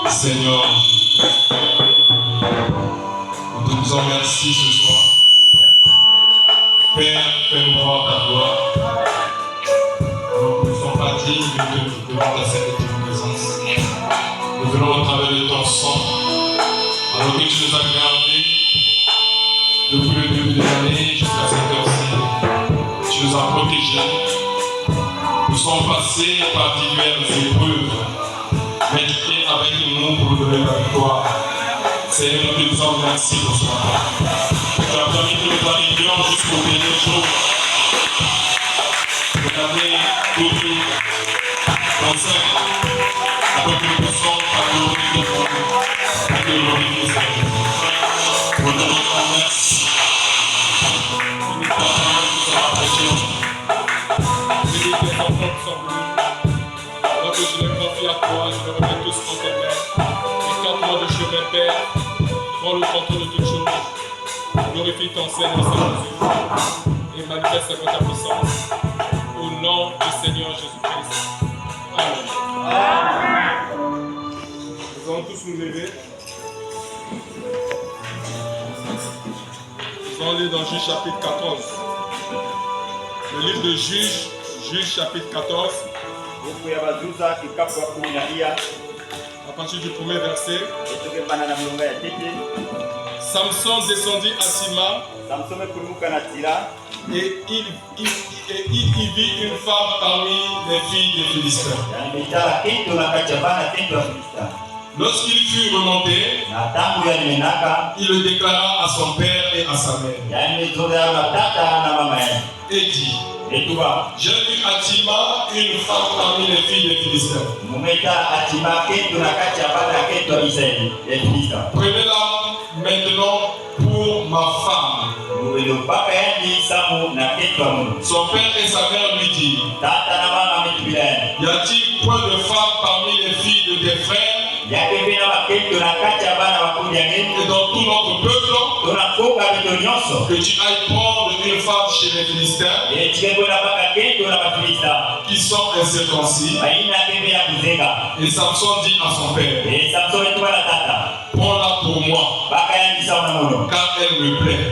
Seigneur, nous te disons merci ce soir. Père, fais-nous voir ta gloire. Nous ne sommes pas dignes de devant ta sainte présence. Nous venons au travers de ton sang, alors que tu nous as gardés depuis le début de l'année jusqu'à cette heure-ci. Tu nous as protégés. Nous sommes passés par diverses épreuves, mais tu es avec nous pour nous donner la victoire. Seigneur, nous te disons merci pour ce matin. Tu as permis que nous arrivions jusqu'au dernier jour. Regardez tout dans ça, afin que nous puissions glorifier ton nom, et glorifier Seigneur. Nous te disons merci. Nous te disons les enfants sont venus. Alors que je les confie à toi, je les remets tous en tes mains. Écarte-moi de chemin, Père. Prends le contrôle de toutes choses. Glorifie ton Seigneur Jésus et manifeste ta puissance. Au nom du Seigneur Jésus-Christ. Amen. Amen. Nous allons tous nous lever. Nous allons aller dans Juge chapitre 14. Le livre de Juge chapitre 14. À partir du premier verset. Samson descendit à Sima et il y vit une femme parmi les filles des Philistins. Lorsqu'il fut remonté, il le déclara à son père et à sa mère. Et dit: j'ai vu à Tima une femme parmi les filles des Philistins. Prenez-la maintenant pour ma femme. Son père et sa mère lui dirent: y a-t-il point de femme parmi les filles de tes frères? Et dans tout notre peuple, que tu ailles prendre une femme chez les Philistins qui sont incirconcis. Et Samson dit à son père: prends-la pour moi, car elle me plaît.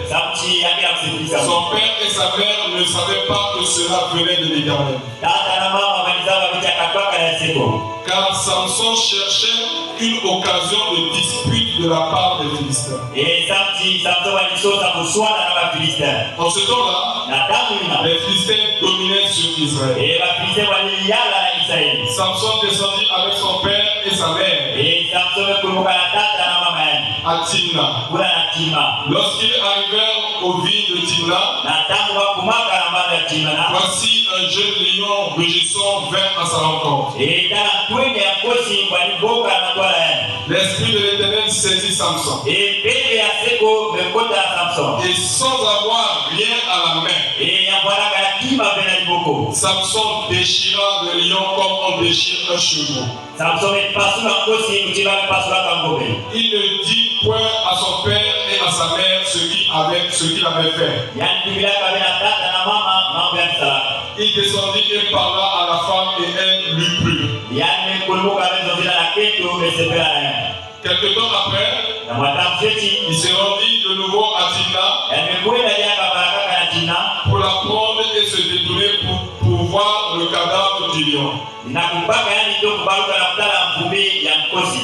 Son père et sa mère ne savaient pas que cela venait de l'Éternel, car Samson cherchait une occasion de dispute de la part des Philistins. En ce temps-là, les Philistins dominaient sur Israël. Samson descendit avec son père et sa mère à Timna. Lorsqu'ils arrivèrent aux vignes de Timna, voici un jeune lion rugissant vint à sa rencontre. L'esprit de l'Éternel saisit Samson. Et sans avoir rien à la main, Samson déchira le lion comme on déchire un chevreau. Il ne dit point à son père et à sa mère ce qu'il avait fait. Il descendit et parla à la femme et elle lui plut. Quelque temps après, il se rendit de nouveau à Timna pour la prendre et se détourner pour voir le cadavre du lion.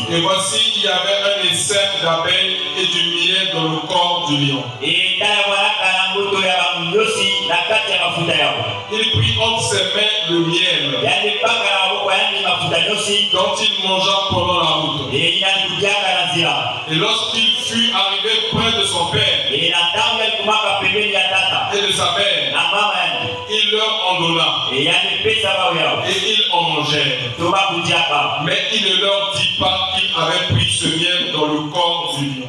Et voici, il y avait un essaim d'abeilles et du miel dans le corps du lion. Il prit entre ses mains le miel dont il mangea pendant la route. Et lorsqu'il fut arrivé près de son père et de sa mère, il leur en donna et ils en mangèrent. Mais il ne leur dit pas qu'il avait pris ce miel dans le corps du lion.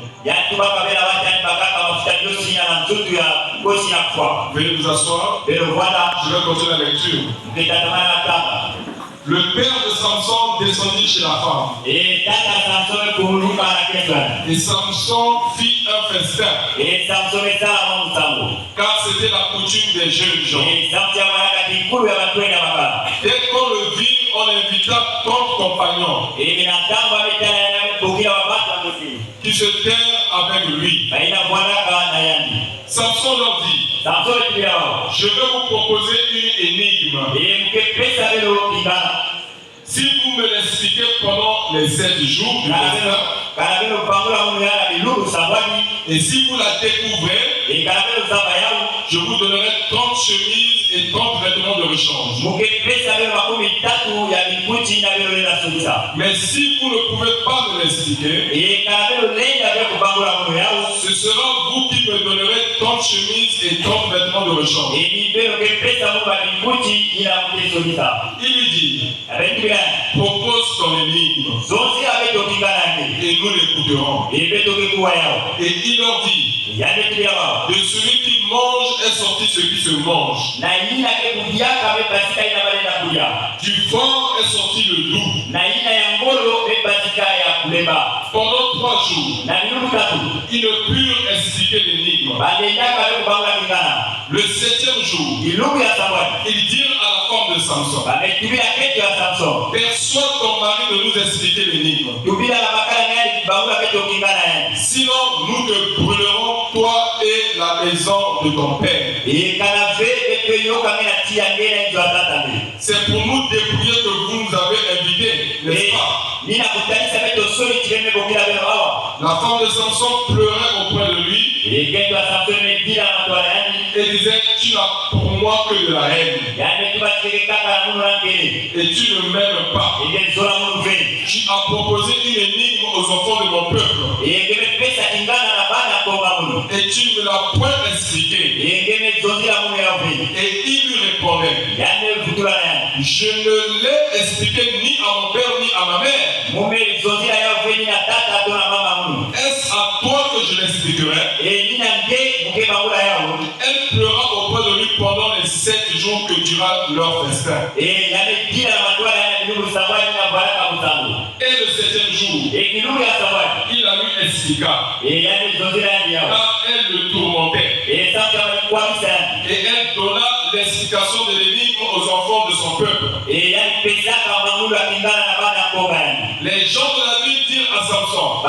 Veuillez vous asseoir. Je vais continuer la lecture. Le père de Samson descendit chez la femme. Et Samson fit un festin. Car c'était la coutume des jeunes gens. Dès qu'on le vit, on invita 30 compagnons qui se tinrent avec lui. Samson leur dit, je vais vous proposer une énigme. Si vous me l'expliquez pendant les 7 jours du festin, et si vous la découvrez, je vous donnerai 30 chemises et 30 vêtements de rechange. Mais si vous ne pouvez pas me l'expliquer, ce sera vous qui me donnerez 30 chemises et 30 vêtements de rechange. Il lui dit, propose ton énigme et nous l'écouterons. Et il leur dit, de celui qui mange est sorti ce qui se mange. Du fort est sorti le doux. Pendant 3 jours, ils ne purent expliquer l'énigme. Le 7e jour, ils dirent à la femme de Samson, persuade ton mari de nous expliquer l'énigme. Sinon, nous te brûlerons, toi et la maison de ton père. C'est pour nous dépouiller que vous nous avez invités, n'est-ce pas? La femme de Samson pleurait auprès de lui et disait, tu n'as pour moi que de la haine et tu ne m'aimes pas. Tu as proposé une énigme aux enfants de mon peuple et tu ne me l'as point expliqué. Et il lui répondait, je ne l'ai expliqué ni à mon père ni à ma mère. Est-ce à toi que je l'expliquerai? Elle pleura auprès de lui pendant les 7 jours que dura leur festin. Et le 7e jour, il la lui expliqua. Car elle le tourmentait. Et elle donna l'explication de l'énigme aux enfants de son peuple. Les gens de la ville dirent à Samson,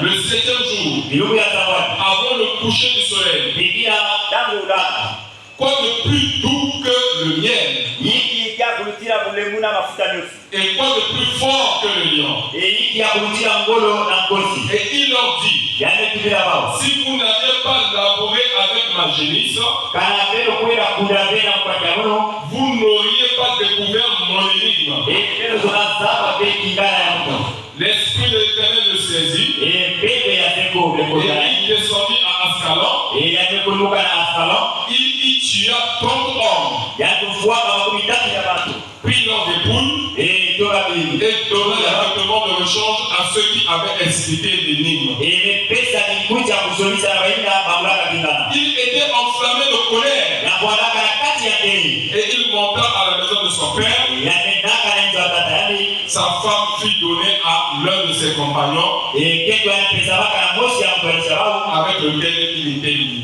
le 7e jour, avant le coucher du soleil, quoi de plus doux que le miel Et quoi de plus fort que le lion? Et il leur dit, si vous n'avez pas labouré avec ma génisse, vous n'auriez pas découvert mon énigme. L'Esprit de l'Éternel le saisit et il descendit à Ascalon. Il y tua 30 hommes, prit leur dépouille et donna directement de rechange à ceux qui avaient expliqué l'énigme. Il était enflammé de colère et il monta à la maison de son père. Sa femme fut donnée à l'un de ses compagnons avec lequel il était lié.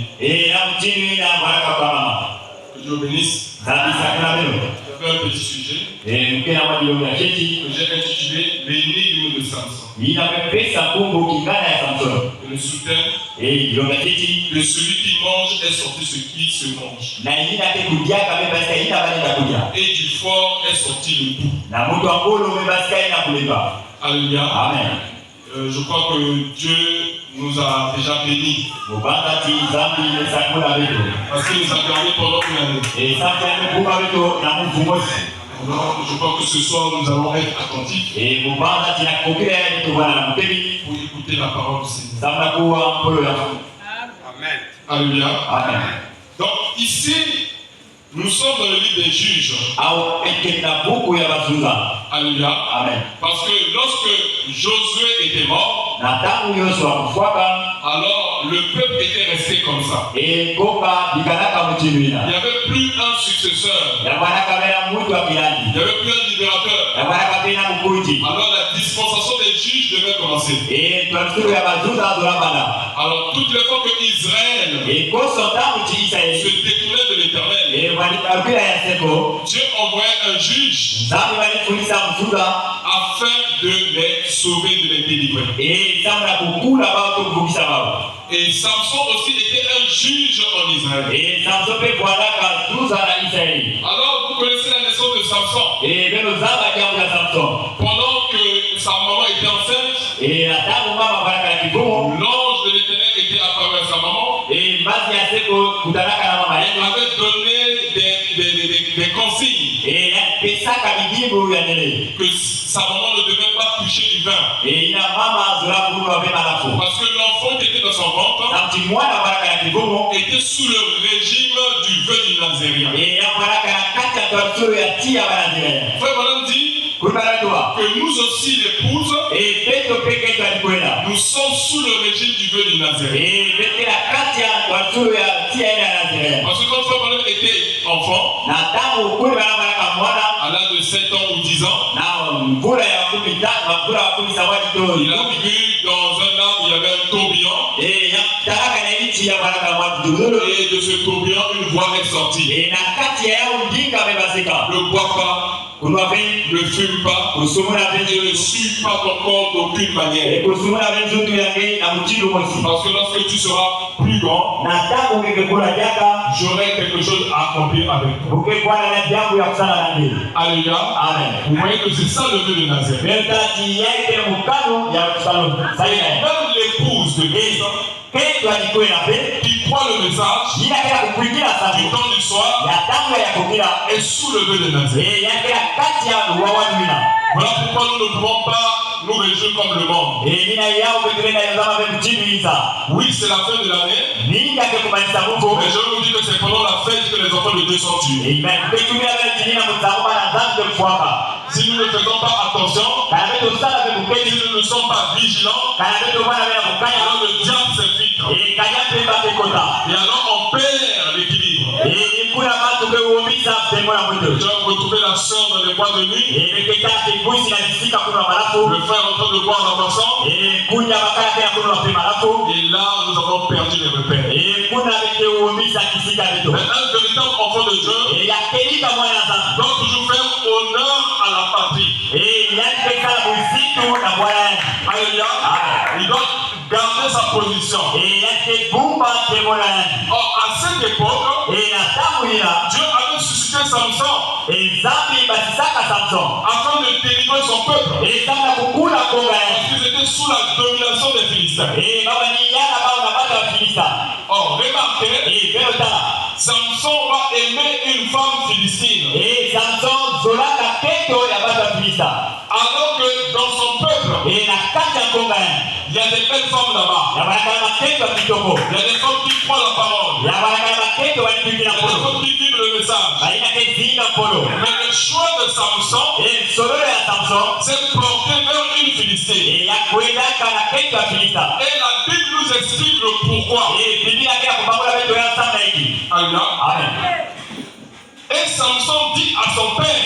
Que Dieu bénisse. J'avais un petit sujet que j'ai intitulé l'énigme de Samson. Le sous-thème de celui qui mange est sorti ce qui se mange. Et du fort est sorti le bout. Alléluia. Amen. Je crois que Dieu nous a déjà bénis. Parce qu'il nous a gardés pendant une année. Alors, je crois que ce soir nous allons être attentifs pour écouter la parole du Seigneur. Amen. Alléluia. Amen. Donc ici, nous sommes dans le livre des Juges. Alléluia. Amen. Parce que lorsque Josué était mort, alors le peuple était resté comme ça. Il n'y avait plus un successeur. Il n'y avait plus un libérateur. Alors la dispensation des juges devait commencer. Alors toutes les fois que Israël se détournait de l'Éternel, Dieu envoyait un juge afin de les sauver, de les délivrer. Et Samson aussi était un juge en Israël. Alors vous connaissez la naissance de Samson. Pendant que sa maman était enceinte, l'ange de l'Éternel était apparu à sa maman et avait donné des consignes que sa maman ne devait pas toucher du vin. Parce que l'enfant qui était dans son ventre était sous le régime du vœu du Nazérien. Frère Madame dit que nous aussi, l'épouse, nous sommes sous le régime du vœu du Nazérien. Parce que quand Frère Madame était enfant, à l'âge de 7 ans ou 10 ans, il a vu dans un arbre, il y avait un tourbillon. Et de ce tourbillon, une voix est sortie. Ne bois pas, ne fume pas, et ne suis pas ton corps d'aucune manière. Parce que lorsque tu seras plus grand, j'aurai quelque chose à accomplir avec toi. Alléluia. Amen. Vous voyez que c'est ça le vœu de Nazareth. Même l'épouse de Christ qui croit le message du temps du soir est sous le vœu de Nazareth. Voilà pourquoi nous ne pouvons pas nous réjouir comme le monde. Oui, c'est la fin de l'année. Mais je vais vous dire que c'est pendant la fête que les enfants de Dieu sont tués. Si nous ne faisons pas attention, si nous ne sommes pas vigilants, alors le diable s'infiltre. Et alors on perd l'équilibre. Je vais retrouver la soeur dans les bois de nuit. Le frère en train de boire la boisson. Et là, nous avons perdu les repères. Mais un véritable enfant de Dieu doit toujours faire honneur à la patrie. Alléluia. Il doit garder sa position. Or, à cette époque, Dieu avait suscité Samson Ezambi basisaka Samson. afin de délivrer son peuple. Ezambi kukula konga. Parce qu'ils étaient sous la domination des Philistins. Baba ni yana ba na bata Philistins. Oh, remarquez, Samson va aimer une femme philistine. Samson zolaka keto ya bata Philistins. Alors que dans son peuple, na kata konga. Il y a des belles femmes là-bas. Il y a des femmes qui croient la parole. Il y a des femmes qui vivent le message. Mais le choix de Samson, c'est porté vers une Philistine. Et la Bible nous explique le pourquoi. Alléluia. Et Samson dit à son père,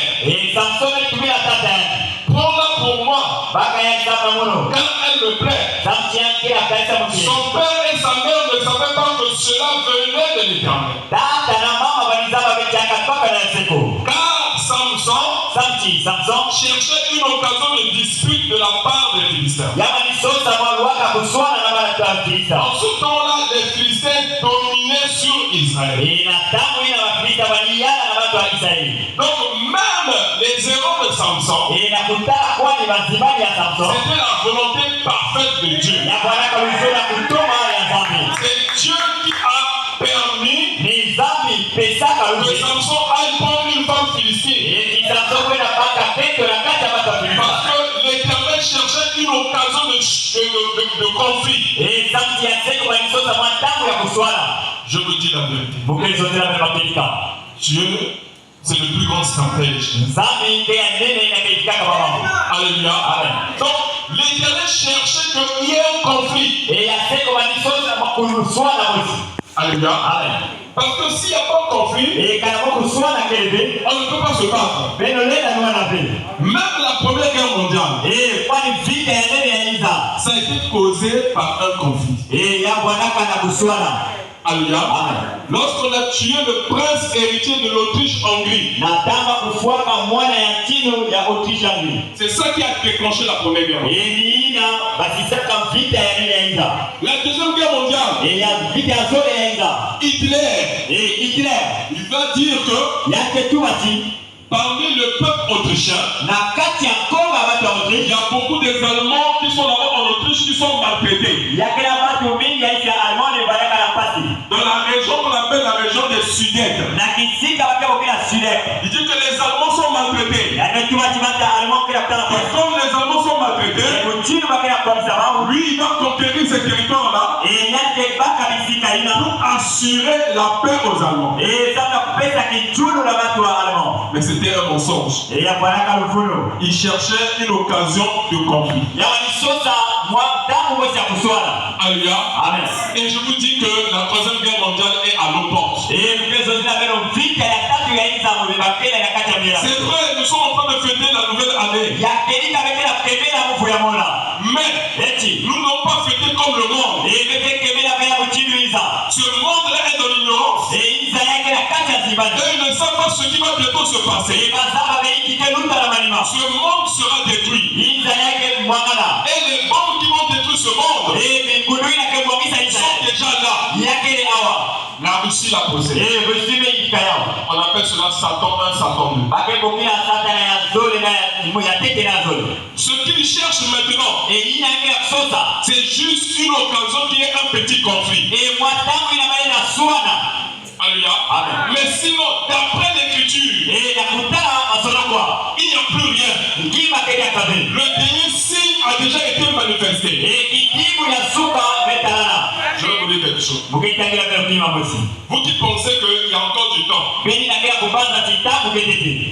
prends-la pour moi, car elle me plaît. Son père et sa mère ne savaient pas que cela venait de l'Éternel. Car Samson cherchait une occasion de dispute de la part des Philistins. En ce temps-là, les Philistins dominaient sur Israël. Donc même les erreurs de Samson, c'était la volonté parfaite de Dieu. C'est Dieu qui a permis que Samson aille prendre une femme philistine. Parce que l'Éternel cherchait une occasion de conflit. Je vous dis la vérité. Dieu, c'est le plus grand stratège. Alléluia. Donc, l'Éternel cherchait qu'il y ait un conflit. Alléluia. Parce que s'il n'y a pas de conflit, on ne peut pas se battre. Même la Première Guerre mondiale, ça a été causé par un conflit. Alléluia. Lorsqu'on a tué le prince héritier de l'Autriche-Hongrie, c'est ça qui a déclenché la Première Guerre mondiale. La Deuxième Guerre mondiale, Hitler, il va dire que parmi le peuple autrichien, il y a beaucoup des Allemands qui sont là-bas en Autriche qui sont maltraités. Dans la région qu'on appelle la région des Sudètes. Il dit que les Allemands sont maltraités. Et comme les Allemands sont maltraités, lui il va conquérir ces territoires-là pour assurer la paix aux Allemands. Mais c'était un mensonge. Il cherchait une occasion de conflit. Alléluia. Et je vous dis que la Troisième Guerre mondiale est à nos portes. C'est vrai, nous sommes en train de fêter la nouvelle année. Mais nous n'avons pas fêté comme le monde. Ce monde-là est dans l'ignorance. Et ils ne savent pas ce qui va bientôt se passer. Ce monde sera détruit. Et les bombes qui vont détruire ce monde sont déjà là. La Russie l'a possédé. On appelle cela Satan 1, Satan 2. Ce qu'il cherche maintenant, c'est juste une occasion qu'il y ait un petit conflit. Alléluia. Mais sinon, d'après l'écriture, il n'y a plus rien. Le dernier signe a déjà été manifesté. Je vais vous dire quelque chose. Vous qui pensez qu'il y a encore du temps. Mais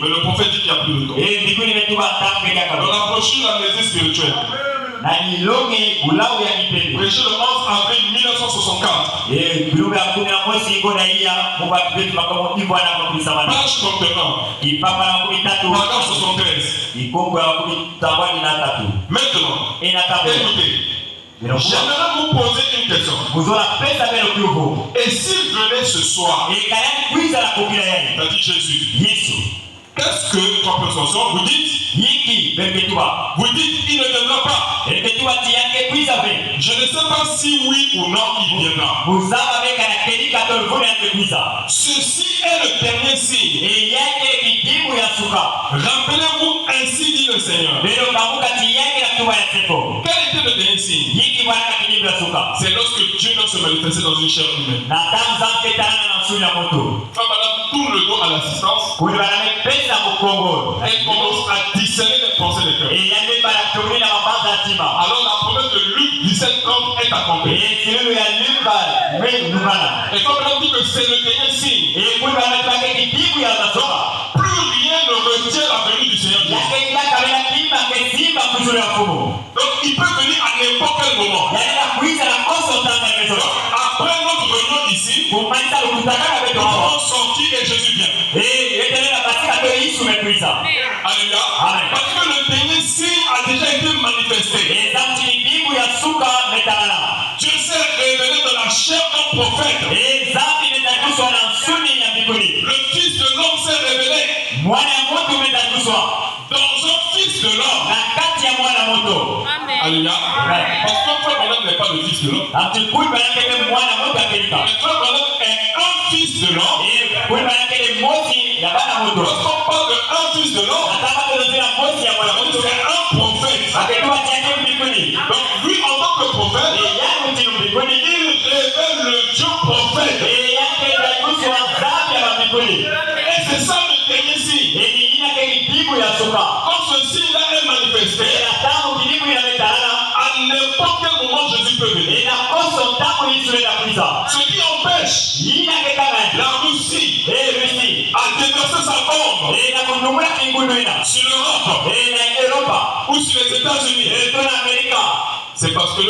le prophète dit qu'il n'y a plus de temps. Dans la brochure d'amnésie spirituelle, prêché le 11 avril 1964. Page 31. Paragraphe 73. Maintenant, écoutez. J'aimerais vous poser une question. Et s'il venait ce soir, t'as dit Jésus, Qu'est-ce que, comme extension, vous dites, hiki beketua vous dites, il ne viendra pas. beketua tiake kuiza be Je ne sais pas si oui ou non il viendra. muzaba beka na kelika tolvune yake kuiza Ceci est le dernier signe. yake kidimu ya suka Rappelez-vous, ainsi dit le Seigneur. lelo kamuka tiyake na tuba ya seko Quel était le dernier signe? hiki bwana kidimu ya suka C'est lorsque Dieu doit se manifester dans une chair humaine. na tamzanke tana na sura moto Quand madame tourne le dos à l'assistance, kuli bana pesa mkongo elle commence à discerner les pensées des cœurs. yande bana tumina na mabanza tima Alors la promesse de Luc 17:30 est accomplie. silu ya limba mwe numana Et quand madame dit que c'est le dernier signe, kuli bana twake kidimu ya masoka plus rien ne retient la venue du Seigneur Jésus. yake ya kabila kima kesimba kuzuri ya fumo Donc il peut venir à n'importe quel moment. yanda kuiza na koso tanga Donc, meso après notre réunion ici, kumanisa kutakana nous beto allons sortir et Jésus vient. yetelera katika to Yesu mekuiza Alléluia. Amen. Parce que le dernier signe a déjà été manifesté. zamti kidimu ya suka metalana Dieu s'est révélé dans la chair d'un prophète. zambi metakuzwa na suni ya mbinguni Le Fils de l'homme s'est révélé mwana ya moto metakuzwa dans un Fils de l'homme. na kati ya mwana moto Alléluia. Amen. Parce que frère Branham n'est pas le Fils de l'homme. zamti kuli banakele mwana moto akelika Mais frère Branham est un Fils de l'homme. kuli banakele mosi ya bana moto Lorsqu'on parle d'un Fils de l'homme, nataka tozozela mosi ya mwana moto c'est un prophète. aketuwa tiake mbinguni Donc lui, en tant que prophète, yake mtino mbinguni il révèle le Dieu prophète. yake takuzwa zambi ya mbinguni Et c'est ça le dernier signe. ina keli bibu ya suka Quand ce signe-là est manifesté, na tamu kidimu inametalana à n'importe quel moment Jésus peut venir. inakoso tamu Yesu enda kuiza Ce qui empêche ina kekana la Russie Rusi à déverser sa bombe ina kunumula kingundu ina sur l'Europe ina Europa ou sur les États-Unis, tuna Amerika c'est parce que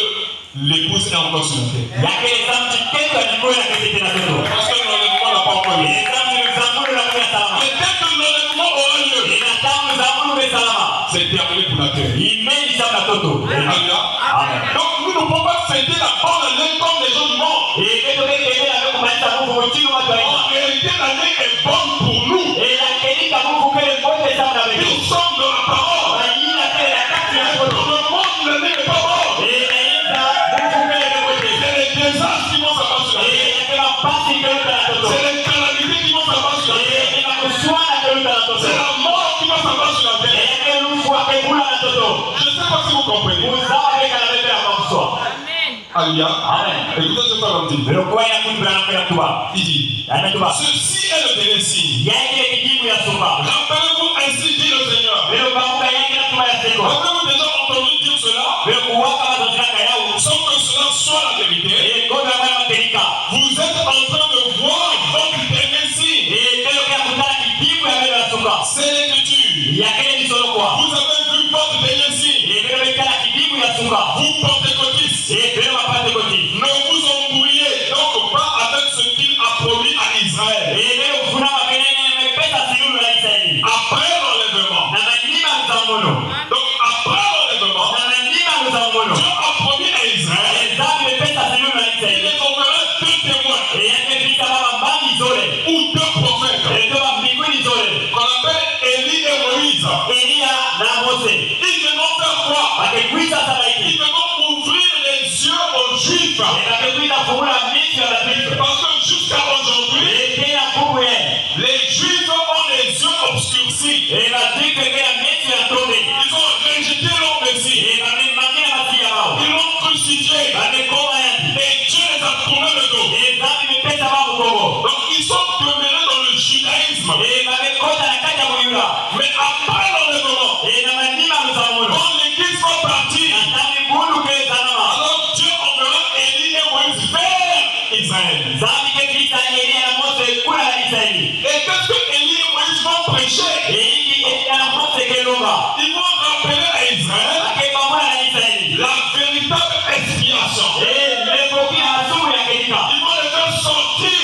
l'épouse est encore sur la terre. yake zamti ketu alikuwa na kete tena toto Parce que l'enlèvement n'a pas encore lieu. zamti zamulu na kuya salama Et dès que l'enlèvement aura lieu, ina tamu zamulu be salama c'est terminé pour la terre. imeni sana toto Alléluia. Amen. Donc nous ne pouvons pas fêter la bonne année comme les gens du monde. keto kekele na kumaliza Mungu mchini watu wa En réalité, l'année est bonne pour nous. ina kelika Mungu kele mote sana wetu Nous sommes dans la parole. ina kele kati ya Dans toto le monde, l'année n'est pas bonne. ina ina Mungu kele mote C'est les désastres qui vont s'abattre sur la terre. ina kema pasi kele na toto C'est les calamités qui vont s'abattre sur la terre. ina kuswana kele na toto C'est la mort qui va s'abattre sur la terre. ina kele lufu akekula na toto Je ne sais pas si vous comprenez. uzawa beka na bebe ya mamswa Alléluia. Amen. Écoutez ce que l'homme dit. Pero kwa ya kumbra na kwa tuba Il dit, anatuba ceci est le dernier signe. yake kijibu ya suba Rappelez-vous, ainsi dit le Seigneur. pero bamuka yake na tuba ya seko Avez-vous déjà entendu dire cela? pero kuwaka mazozaka yao Sans que cela soit la vérité. kona mwana telika Vous êtes en train de voir votre dernier signe. pero kwa kutana kijibu ya bebe ya suba C'est l'écriture. yake ni solo kwa Vous avez vu votre dernier signe. pero bekala kijibu ya suba Vous pentecôtistes. pero mapate koti Ne vous embrouillez donc pas avec ce qu'il a promis à Israël. pero kuna makelele mepesa siulu la Israeli Après l'enlèvement. na manima mzangono Donc après l'enlèvement, na manima mzangono Dieu a promis à Israël ezabi mepesa siulu la qu'il Israeli les enverrait deux témoins yake vita baba mbali zole ou deux prophètes etoba mbinguni zole qu'on appelle Élie et Moïse. Elia na Mose Ils devront faire quoi? akekuita Ils sabaiki devront ouvrir les yeux aux Juifs. akekuita fungula michi ya Bakristo Parce que jusqu'à aujourd'hui, tena kubwe les Juifs ont les yeux obscurcis. Bakristo kena michi ya tobe Ils ont rejeté leur Messie. bamemangina masia bao Ils l'ont crucifié. bamekoma yani Et Dieu les a tourné le dos. zambi mepesa bao kongo Donc ils sont demeurés dans le judaïsme. bamekota na kati ya muyula Mais après l'enlèvement, na manima mzamono quand l'église va partir, natani bundu ke zanama alors Dieu enverra Élie et Moïse vers Israël. zambi ke vita Elia na Mose kuna la Israeli Et qu'est-ce que Élie et Moïse vont prêcher? eiki Elia na Mose kelonga Ils vont rappeler à Israël akepamona na Israeli la véritable expiation. lekoki na masumu ya kelika Ils vont les faire sortir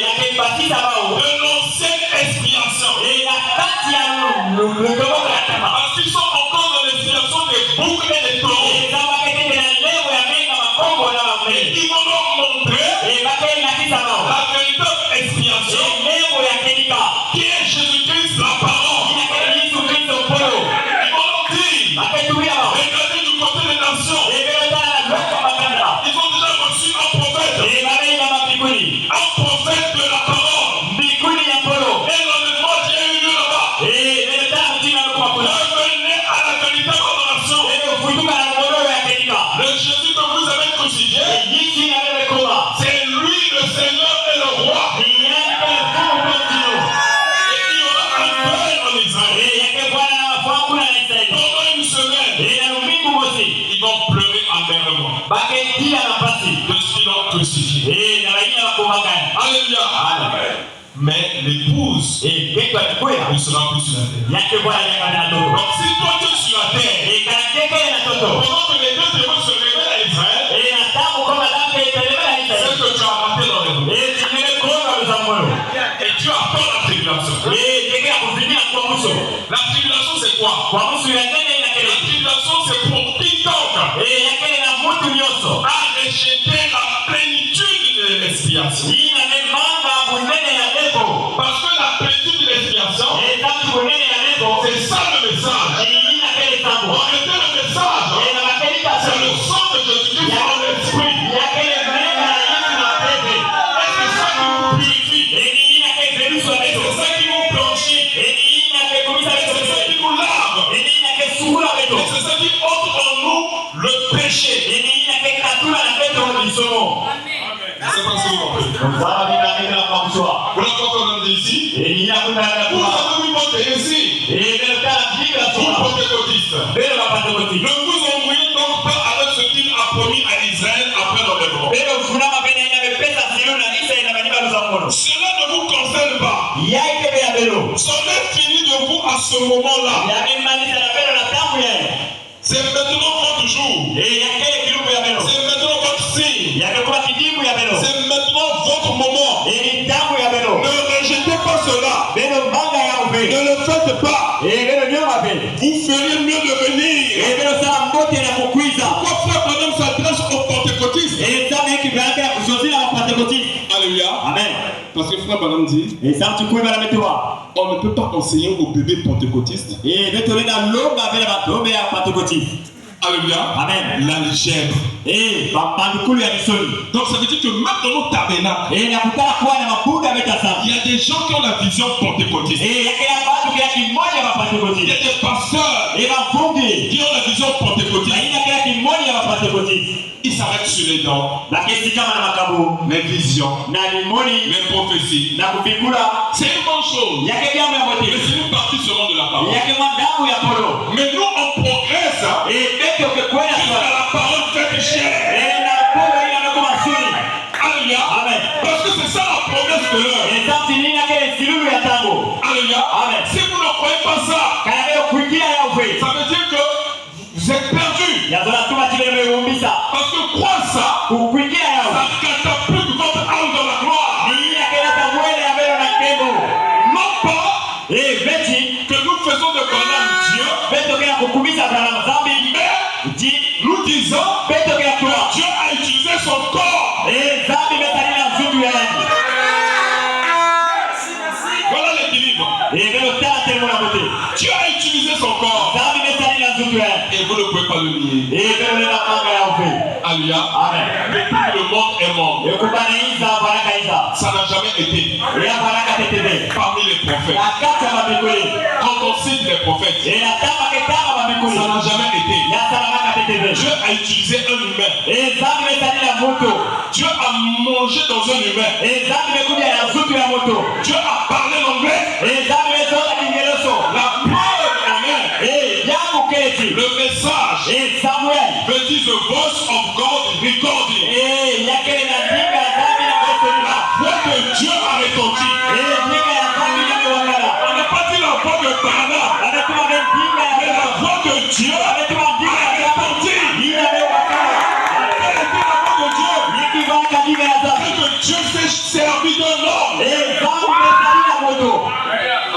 yakebakisa bao de l'ancienne expiation. na kati ya lutoboka ya tama Parce qu'ils sont encore dans l'expiation des boucs et des taureaux. ezabaketete na levo ya menga makombo na Et bameli ils vont leur montrer bakeinakisa bao la véritable expiation levo ya kelika qui est Jésus-Christ, la parole. C'est lui le Seigneur et le roi. Et il y aura un deuil en Israël. Pendant une semaine, ils vont pleurer amèrement de ce qu'ils ont crucifié. Alléluia. Mais l'épouse ne sera plus sur la terre. Donc si toi tu es sur la terre, pendant que les deux témoins se révèlent à Israël, c'est que tu as raté l'enlèvement. Et tu attends la tribulation. La tribulation c'est quoi? La tribulation c'est pour quiconque a rejeté la plénitude de l'expiation. Parce que la plénitude de l'expiation, c'est ça le message. En réalité, le message, c'est le sang de Jésus-Christ dans l'esprit. Et c'est ça qui vous purifie. Et c'est ça qui vous blanchit. Et c'est ça qui nous lave. Et c'est ça qui ôte en nous le péché. C'est pas ce que vous comprenez. Vous l'avez ici. Vous avez vu votre ici. Vous pentecôtistes. Ne vous embrouillez donc pas avec ce qu'il a promis à Israël après l'enlèvement. Cela ne vous concerne pas. C'en est fini de vous à ce moment-là. C'est maintenant votre jour. C'est maintenant votre signe. C'est maintenant votre moment. Ne rejetez pas cela. Ne le faites pas. Vous feriez mieux de venir. Pourquoi frère Branham s'adresse aux pentecôtistes? Alléluia. Amen. Parce que frère Branham dit, on ne peut pas enseigner aux bébés pentecôtistes. Alléluia. Amen. L'algèbre. Donc ça veut dire que même dans nos tabernacles, il y a des gens qui ont la vision pentecôtiste. Il y a des pasteurs qui ont la vision pentecôtiste. Ils s'arrêtent sur les dons, les visions, les prophéties. C'est une bonne chose. Mais c'est une partie seulement de la parole. Mais nous on progresse jusqu'à la parole faite chair. Alléluia. Parce que c'est ça la promesse de l'heure. Alléluia. Si vous ne croyez pas ça, ça veut dire que vous êtes perdus. Parce que croire ça, ça catapulte votre âme dans la gloire. Non pas que nous faisons de Branham Dieu, mais nous disons que Dieu a utilisé son corps. Voilà l'équilibre. Dieu a utilisé son corps. Et vous ne pouvez pas le nier. Alléluia. Depuis que le monde est mort, ça n'a jamais été parmi les prophètes. Quand on cite les prophètes, ça n'a jamais été. Dieu a utilisé un humain. Dieu a mangé dans un humain. Dieu a parlé l'anglais. La parole amen. Le message veut dire the voice of God recording. La voix de Dieu a retenti. On n'a pas dit la voix de Branham, mais la voix de Dieu a retenti. C'est que Dieu s'est servi d'un homme.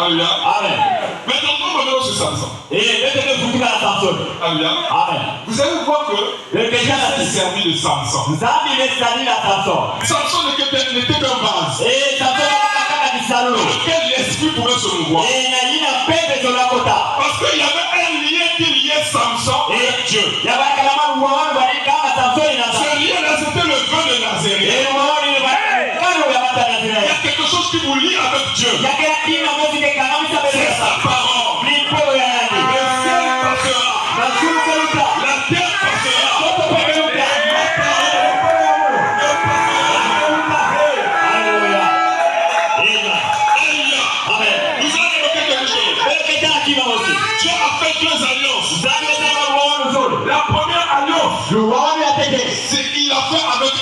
Alléluia. Maintenant, nous revenons sur Samson. Alléluia. Vous allez voir que Dieu s'est servi de Samson. Samson n'était qu'un vase dans lequel l'esprit pouvait se mouvoir. Parce qu'il y avait un lien qui liait Samson avec Dieu. Ce lien-là, c'était le vœu de Nazareth. Il y a quelque chose qui vous lie avec Dieu. C'est sa parole. Le ciel passera. La terre passera. Ma parole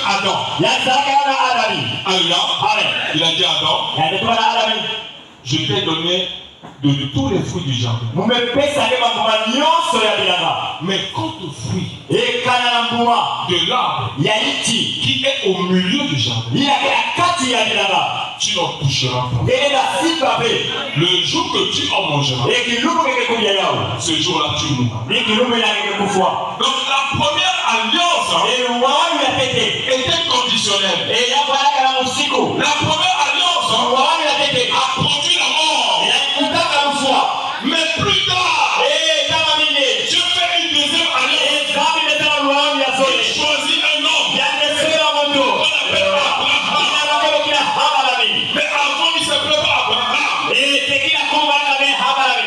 Adam. Alléluia. Il a dit à Adam, je t'ai donné de tous les fruits du jardin. Mais quant au fruit de l'arbre qui est au milieu du jardin, tu n'en toucheras pas. Le jour que tu en mangeras, ce jour-là tu mourras. Donc la première alliance était conditionnelle. La première alliance a produit la mort. Mais plus tard, Dieu fait une deuxième alliance. Il choisit un homme qu'on appelle Abraham. Mais avant, il ne s'appelait pas Abraham.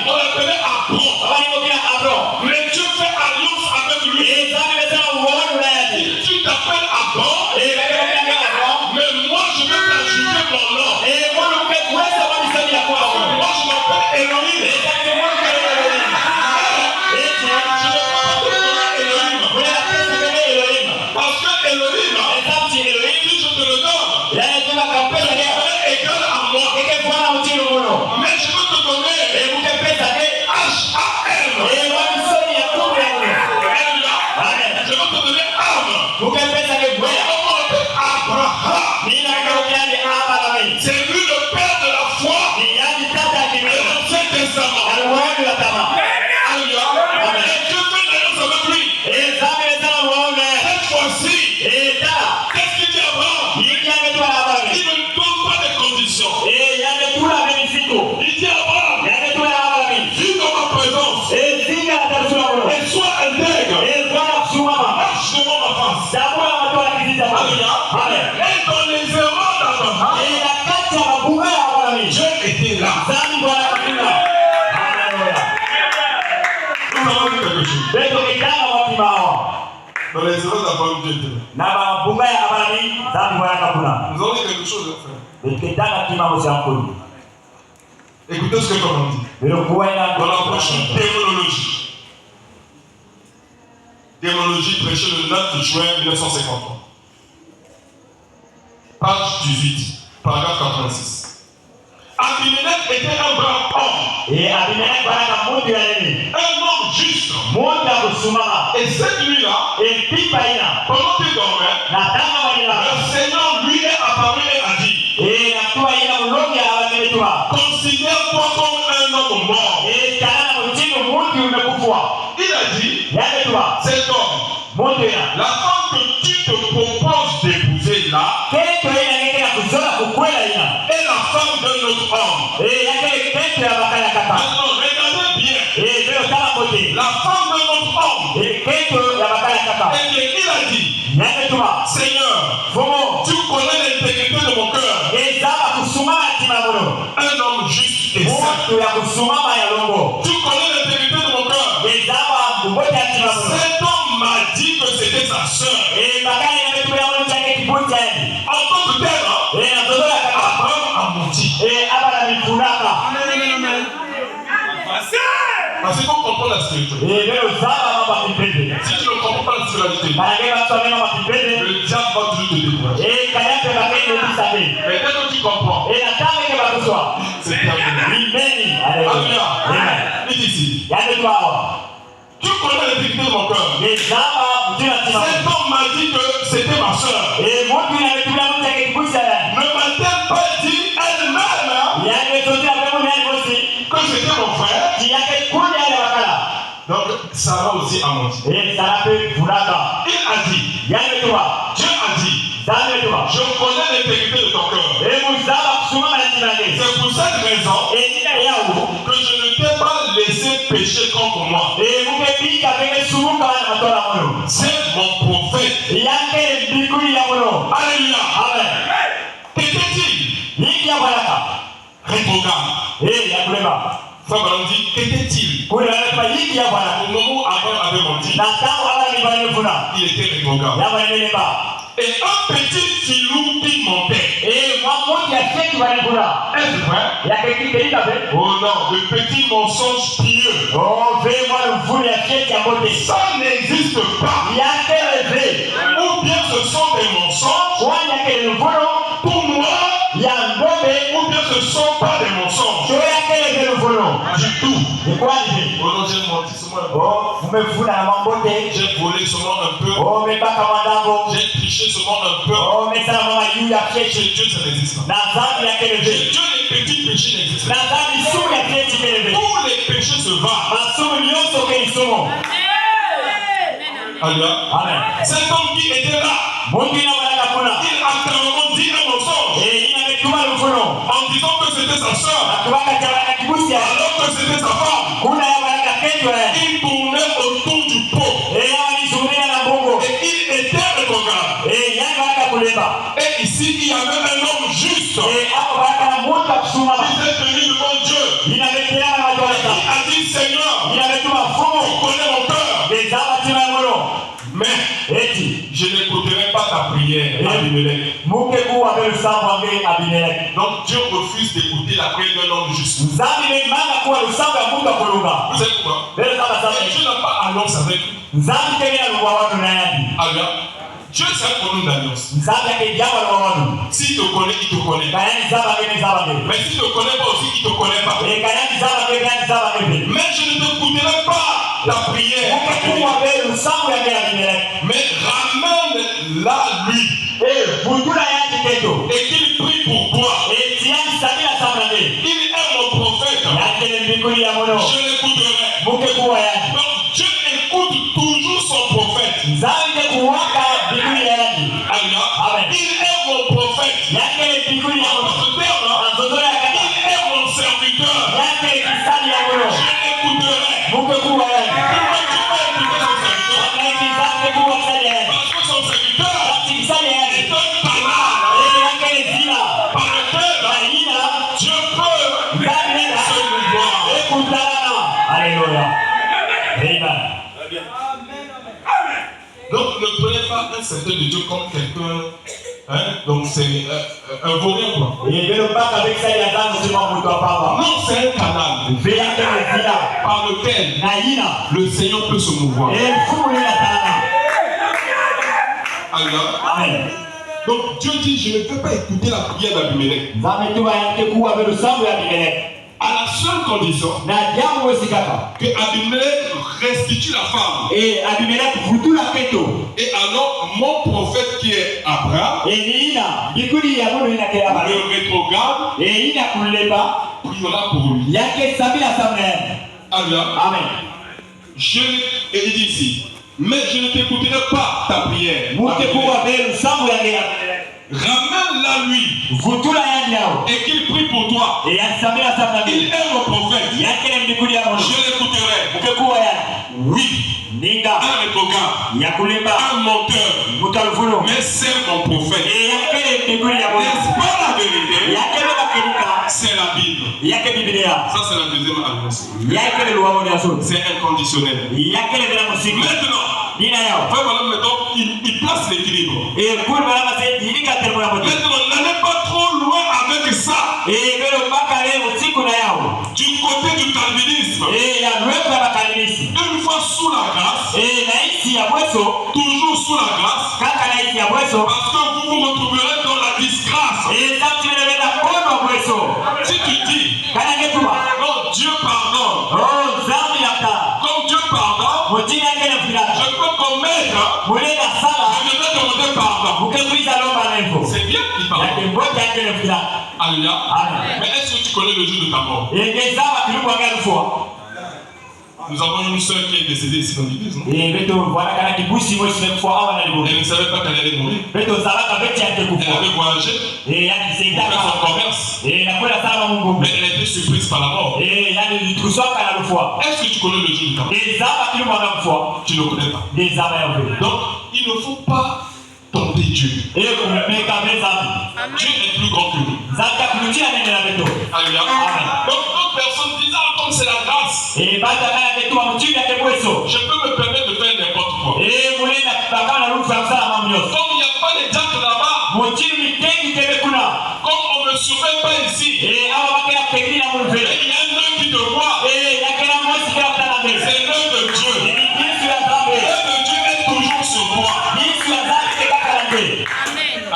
On l'appelait Abram. Mais Dieu fait alliance avec lui. Si tu t'appelles Abram, mais moi je vais t'ajouter mon nom. Moi je m'appelle Elohim. Parce que Elohim, si je te le donne, est égal à moi. Mais je veux te donner H-A-M. Je veux te donner âme. Abraham. C'est lui le père de la foi et l'Ancien Testament. Alléluia. Et Dieu fait l'alliance avec lui. Cette fois-ci, qu'est-ce qu'il dit à Abraham? Il ne donne pas de conditions. Il dit à Abraham, vis dans ma présence et sois intègre. Marche devant ma face. Alléluia. Et dans les erreurs d'Abraham, Dieu était là. Nous avons vu quelque chose. Dans les erreurs d'Abraham, Dieu était là. Nous avons vu quelque chose, frère. Écoutez ce que on dit. Dans la prochaine démonologie prêchée le 9 juin 1953. Page 18, paragraphe 86. Abimelech était un brave homme. Un homme juste. Et cette nuit-là, pendant qu'il dormait, le Seigneur lui est apparu et a dit, considère-toi comme un homme mort. Il a dit, cet homme, la femme que tu te proposes d'épouser là est la femme d'un autre homme. Maintenant, regardez bien. La femme d'un autre homme. Et bien, il a dit, Seigneur, tu connais l'intégrité de mon cœur. Un homme juste et saint. Tu connais l'intégrité de mon cœur. Cet homme m'a dit que c'était sa sœur. En tant que tel, Abraham a menti. Parce qu'il faut comprendre la spiritualité. Si tu ne comprends pas la spiritualité, le diable va toujours te décourager. Mais dès que tu comprends, c'est terminé. Alléluia. Il dit ici, tu connais l'intégrité de mon cœur. Cet homme m'a dit que c'était ma soeur. Ne m'a-t-elle pas dit elle-même que c'était mon frère? Donc Sarah aussi a menti. Il a dit, Dieu a dit, je connais l'intégrité de ton cœur. C'est pour cette raison que je ne t'ai pas laissé pécher contre moi. C'est mon prophète. Alléluia. Qu'était-il? Rétrograde. Frère Baron dit, qu'était-il? Au moment où Abraham avait menti, il était rétrograde. Et un petit filou qui montait. Est-ce vrai? Oh non, le petit mensonge pieux. Ça n'existe pas. Ou bien ce sont des des mensonges, Kwani yake ni mvuno pour moi, ya ngombe ou bien ce ne sont pas des mensonges. sio yake ni mvuno. Du tout. Ni kwani Oh non, j'ai menti seulement un peu. oh umevuna na mambote J'ai volé seulement un peu. oh umebaka madambo J'ai triché seulement un peu. oh umesema mama yu ya Chez kechi Dieu, ça n'existe pas. na dhambi yake ni Chez vile Dieu, les petits péchés n'existent na pas. dhambi sumu ya kechi kile vile Tous les péchés se valent. masumu nyonso ke sumu. Alléluia. Amen. Cet homme qui était là, Mungu inabaraka kuna il a carrément dit un mensonge inametuma mvuno en disant que c'était sa soeur, akibaka cha baraka kibusi alors que c'était sa femme. kuna ya baraka kecho Il tournait autour du pot alizungumza na Mungu et il était rétrograde. yani baraka kulemba Et ici, il y avait un homme juste. hapo baraka na Mungu akusuma Il est venu devant Dieu. inametela na watu Il wale a dit, Seigneur, inametuma tu mfumo connais mon cœur. bezama tima mwono Mais eti je n'écouterai pas ta prière, Abimelech. Mungu kuwa mbele sana wange Abimeleki Donc Dieu refuse d'écouter la prière d'un homme juste. nzambi ni manga kuwa lusamba ya Mungu akulunga Vous savez pourquoi? mbele sana sana Et Dieu n'a pas alliance avec lui. nzambi kengena lugwa watu na yadi Alléluia. Dieu c'est pour nous d'alliance. nzambi akejama lugwa watu S'il te connaît, il te connaît. kayani zaba ngene zaba ngene Mais s'il ne te connaît pas aussi, il ne te connaît pas. kayani zaba ngene Mais je ne t'écouterai pas ta prière. kuwa mbele lusambu ya ngene Abimeleki Mais ramène-la lui. vundula yadi keto Et qu'il prie pour toi. tiani sabila sana ngene Il est mon prophète. yakene mbinguni ya mono Je l'écouterai. Mungu kuwa yadi Donc Dieu écoute toujours son prophète. nzambi kuwaka mbinguni ya yadi Alléluia. Amen. Il est mon prophète. yakene mbinguni ya En mono d'autres termes, nzozora ya kata il est mon serviteur. yakene kisani ya mono Je l'écouterai. Mungu kuwa yadi Pourquoi tu vas écouter son serviteur? kisani kuwa kisani ya yadi Parce que son serviteur kisani ya yadi est un canal yakene zina par lequel aina Dieu peut nzambi nena se mouvoir. ekutana alléluia amen. Donc ne prenez pas un serviteur de Dieu comme quelqu'un. Hein? Donc c'est un vaurien quoi. Velo mpaka bekisali ya zangu sema mtu hapa. Non, c'est un canal Vela kama zina par lequel na ina le Seigneur peut se mouvoir. mfumo ina tana. Alléluia. Amen. Donc Dieu dit, je ne peux pas écouter la prière d'Abimelech. Nzambe tu yake kuwa velo sambu ya Abimeleki. À la seule condition Na jambo sikaka. que Abimelech restitue la femme. Abimeleki vutula keto. Et alors mon prophète qui est Abraham, Ina bikuli ya mono ina kaya bale. le rétrograde, Ina kulemba priera pour lui. yake sabila samne. Alléluia. Amen. Et il dit ici, mais je ne t'écouterai pas ta prière. Mungu kuwa velo sambu ya Abimeleki. Ramène-la lui Vutula ya yao. et qu'il prie pour toi. Sabila samna. Il est mon prophète. Yake mbikuli ya mono. Je l'écouterai. Mungu kuwa ya. Oui, Ninga un rétrograde, ya kulemba un menteur, mutalufuno. mais c'est mon prophète. Yake mbikuli ya mono. N'est-ce pas la vérité? Yake bakirika. C'est la Bible. Yake Biblia. Ça, c'est la deuxième alliance. Yake luwa ya so. C'est inconditionnel. Yake le bila musiki. Maintenant, Nina yao. voilà, maintenant, il place l'équilibre. Kuli bala mase yinika termo ya moto. Maintenant, n'allez pas trop loin avec ça. Velo mpaka leo usiku na yao. Du côté du calvinisme, Ya lwepa bakalisi. une fois sous la grâce, Naisi ya bweso. toujours sous la grâce, Kaka naisi ya bweso. parce que vous vous retrouverez dans la disgrâce. Samti vile venda kono bweso. Si tu dis, Kana ngetuma. non, Dieu pardonne, Zambi yapta. comme Dieu pardonne, Mutina kene fila. je peux commettre, Mulena sala. je vais demander pardon. Mukekuiza lomba na info. C'est bien qu'il pardonne. Yake mboja kene fila. Alléluia. Amen. Mais est-ce que tu connais le jour de ta mort? Ngezaba kilubu angalufua. Nous avons une soeur qui est décédée ici dans l'église, non? Beto voilà kana kibusi mo simefua awa na libo. Elle ne savait pas qu'elle allait mourir. Beto salaka beti yake Elle kufua. avait voyagé Yani pour seita faire son kama. commerce, Nakula sana Mungu. mais elle a été surprise par la mort. Yani tusoka na lufua. Est-ce que tu connais le jour de ta mort? Ngezaba kilubu angalufua. Tu ne connais pas. Ngezaba ya vile. Donc, il ne faut pas tenter Dieu. Kumeka mezambi. Dieu est plus grand que nous. Zaka kulutia nene na beto. Alléluia. Amen. Donc, d'autres personnes disent, ah, comme c'est la grâce, Bata kana betu wa mchini yake bweso. je peux me permettre de faire n'importe quoi. Mulena bakana lufu ya msala mamioso. Comme il n'y a pas les diacres là-bas, Mchini mitengi tebe kuna. comme on ne me surveille pas ici, Awa bakena pekini na mulvele. il y a un œil qui te voit. Yakena mwesi kila kutana mbele. C'est l'œil de Dieu. Yesu ya zambe. L'œil de Dieu est toujours sur toi. Yesu ya zambe kaka na mbele.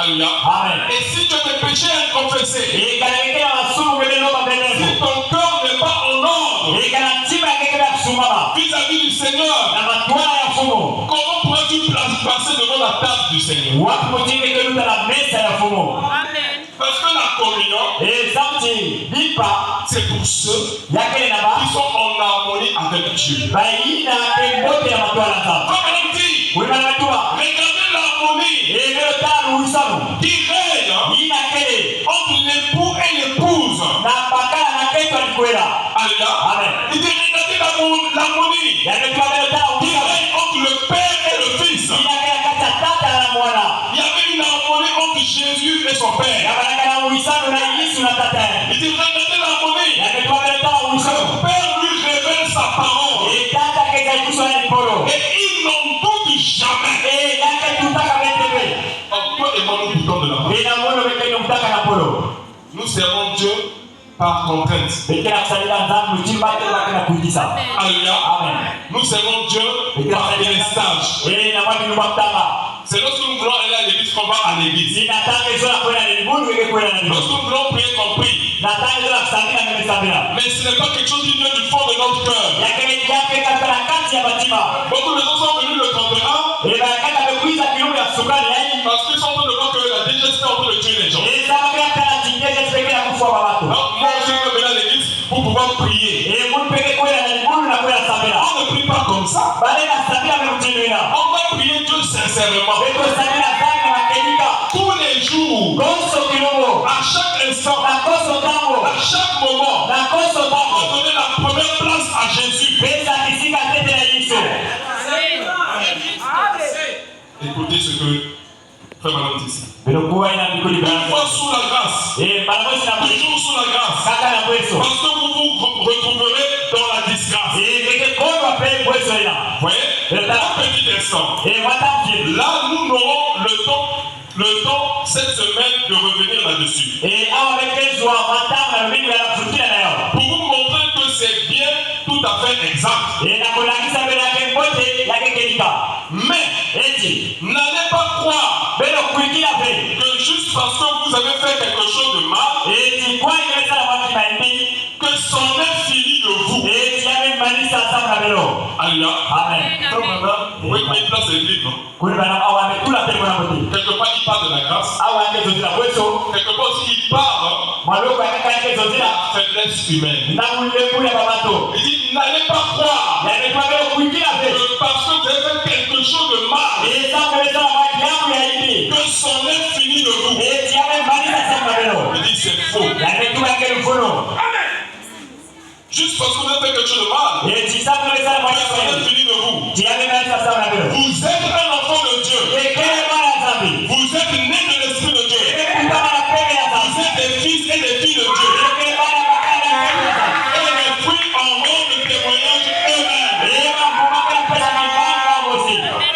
Alléluia. Amen. Et si tu as des péchés inconfessés, Ikalekea masumu mbele noma si mbele. ton cœur n'est pas en ordre Ikanatima kekela kusumama. vis-à-vis du Seigneur, Na matwala ya fumo. comment pourras-tu passer devant la table du Seigneur? Wapi mutinde keluta na mesa ya fumo. Parce que la communion, Sauti lipa c'est pour ceux yake na ba. qui sont en harmonie avec Dieu. Baina kendote ya matwala za. Comme on dit, Unamatwa. regardez l'harmonie Leo tano usamu. qui règne Ina kele. entre l'époux et l'épouse. Na bakala na keto alikwela. Alléluia. Amen. Il dit, regardez l'harmonie Yametwa leo tano qui usamu. règne entre le Père et le Fils. Ina kela kata tata na mwana. Il y avait une harmonie entre Jésus et son Père. Yabaraka na uisanu na Yesu na tata. Il dit, regardez l'harmonie. Yametwa leo tano usamu. Le Père lui révèle sa parole. Tata keza kuswa ni poro. Et ils n'en doutent jamais. Yake tutaka betebe. En toi et moi, nous doutons de la parole. Ina mwono betebe mtaka na poro. Nous servons Dieu par contrainte. Bekena kusalila nzamu chimbate bakena kuitisa. Alléluia. Amen. Nous servons Dieu par délestage. Na mwani numaptama. C'est lorsque nous voulons aller à l'église qu'on va à l'église. Sinataka zola kwenda ni mungu weke kwenda na Lorsque nous voulons prier qu'on prie. nataka zola kusambia na mesambia. Mais ce n'est pas quelque chose qui vient du fond de notre cœur. Yake yake katika kati ya batima. Beaucoup de gens sont venus le 31 Barakata amekuiza kilume ya sukari yaani. parce qu'ils sont en train de voir que la digestion est en train de tuer les gens. Sasa kwa kana tingeje tupeke na kufua watu. Donc moi aussi je peux venir à l'église pour pouvoir prier. Mungu peke kwenda na mungu na kwenda sambia. On ne prie pas comme ça. Bale na sambia amekutinua. On va prier Dieu sincèrement. Eko sambia zani na kenika. Tous les jours, Koso kilomo. à chaque instant, Na koso tango. à chaque moment, Na koso on tango. va donner la première place à Jésus. Pesa kisika tete ya Yesu. Écoutez ce que Frère Madame dit ici. Bilokuwa ina mikuli Une bana. fois sous la grâce, Banamosi na mwili. toujours sous la grâce, Kaka na mweso. parce que vous vous retrouverez dans la disgrâce. Keke kono ape mweso ina. Vous voyez? Un petit instant. Watamji. Là, nous aurons le temps cette semaine de revenir là-dessus. Awa bekezwa matamu na mbingu ya kufutia na yao. Pour vous montrer que c'est bien tout à fait exact. Na kulangisa mbele yake mbote yake kenika. Mais, Eti. n'allez pas croire Belo kuikia pe. que juste parce que vous avez fait quelque chose de mal, Eti kwa ingeleza na watu maimbi. que c'en est fini de vous. Eti yame manisa samu na belo. Alléluia. Amen. Donc maintenant, vous voyez qu'il place les livres, non? Kuli bana awa ametula tena na mbote. Quelque part, il parle de la grâce. Awa yake zozila mweso. Quelque part aussi, il parle Mwaloko yake de zozila. la faiblesse humaine. Na ulebu ya babato. Il dit, n'allez pas croire Yame kwa belo kuikia pe. que parce que vous avez fait quelque chose de mal, Eti ameleza na watu yangu ya ibi. que c'en est fini de vous. Eti yame manisa samu na belo. Il dit, c'est faux. Yame tuwa yake mfuno. Juste parce que vous avez fait quelque chose de mal, Eti samu meleza na que watu c'en yangu. est fini de vous. Eti yame manisa samu na belo. Vous êtes un enfant de Dieu. Ekele mwana zambi. Vous êtes né de l'Esprit de Dieu. Ekele mwana pele ya zambi. Vous êtes des fils et des filles de Dieu. Ekele mwana bakala ya pele ya zambi. Et les fruits en rendent le témoignage eux-mêmes. Ema mbumaka ya pesa mipanga mosi. Donc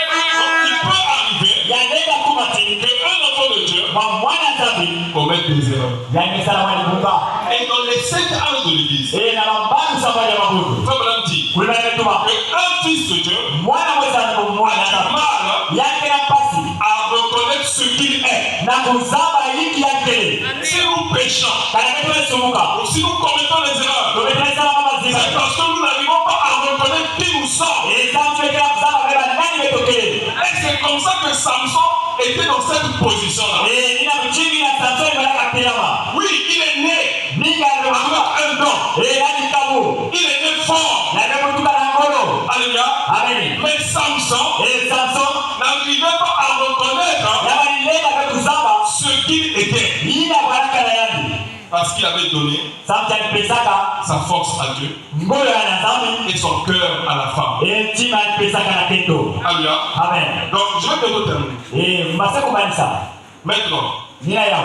il peut arriver Yaleka kumati. qu'un enfant de Dieu Mwa mwana zambi. commette des erreurs. Yamesala mwani bumba. Et dans les 5 ans de l'Église, Na mambalu samba ya mabudu. Frère Madame dit Kulima netuma. qu'un fils de Dieu Mwana mweza na a mwana du zambi. mal Yake na pasi. à reconnaître ce qu'il est. Na kuzaba hiki yake. Si nous péchons, Kana ketu sumuka. ou si nous commettons les erreurs, Tumeteleza mama c'est zima. parce que nous n'arrivons pas à reconnaître qui nous sommes. Zambi kila kuzaba beba nani metokele. Et c'est comme ça que Samson était dans cette position-là. Nina mchingi na Samsoni baraka piyama. Oui, il est né Ninga alikuwa avec un don. nani kabu. Il est né fort. Na ndio mtuka na ngolo. Alléluia. Amen. Mais Samson Samson n'arrivait pas à reconnaître ya walilela kwa kuzaba ce qu'il était. nina baraka na yani. Parce qu'il avait donné Samson alipesaka sa force à Dieu ngolo ya zambi et son cœur à la femme. tima alipesaka na kendo. Alléluia. Amen. Donc, je vais bientôt terminer. Mbasa kubanisa. Maintenant, Nina yao.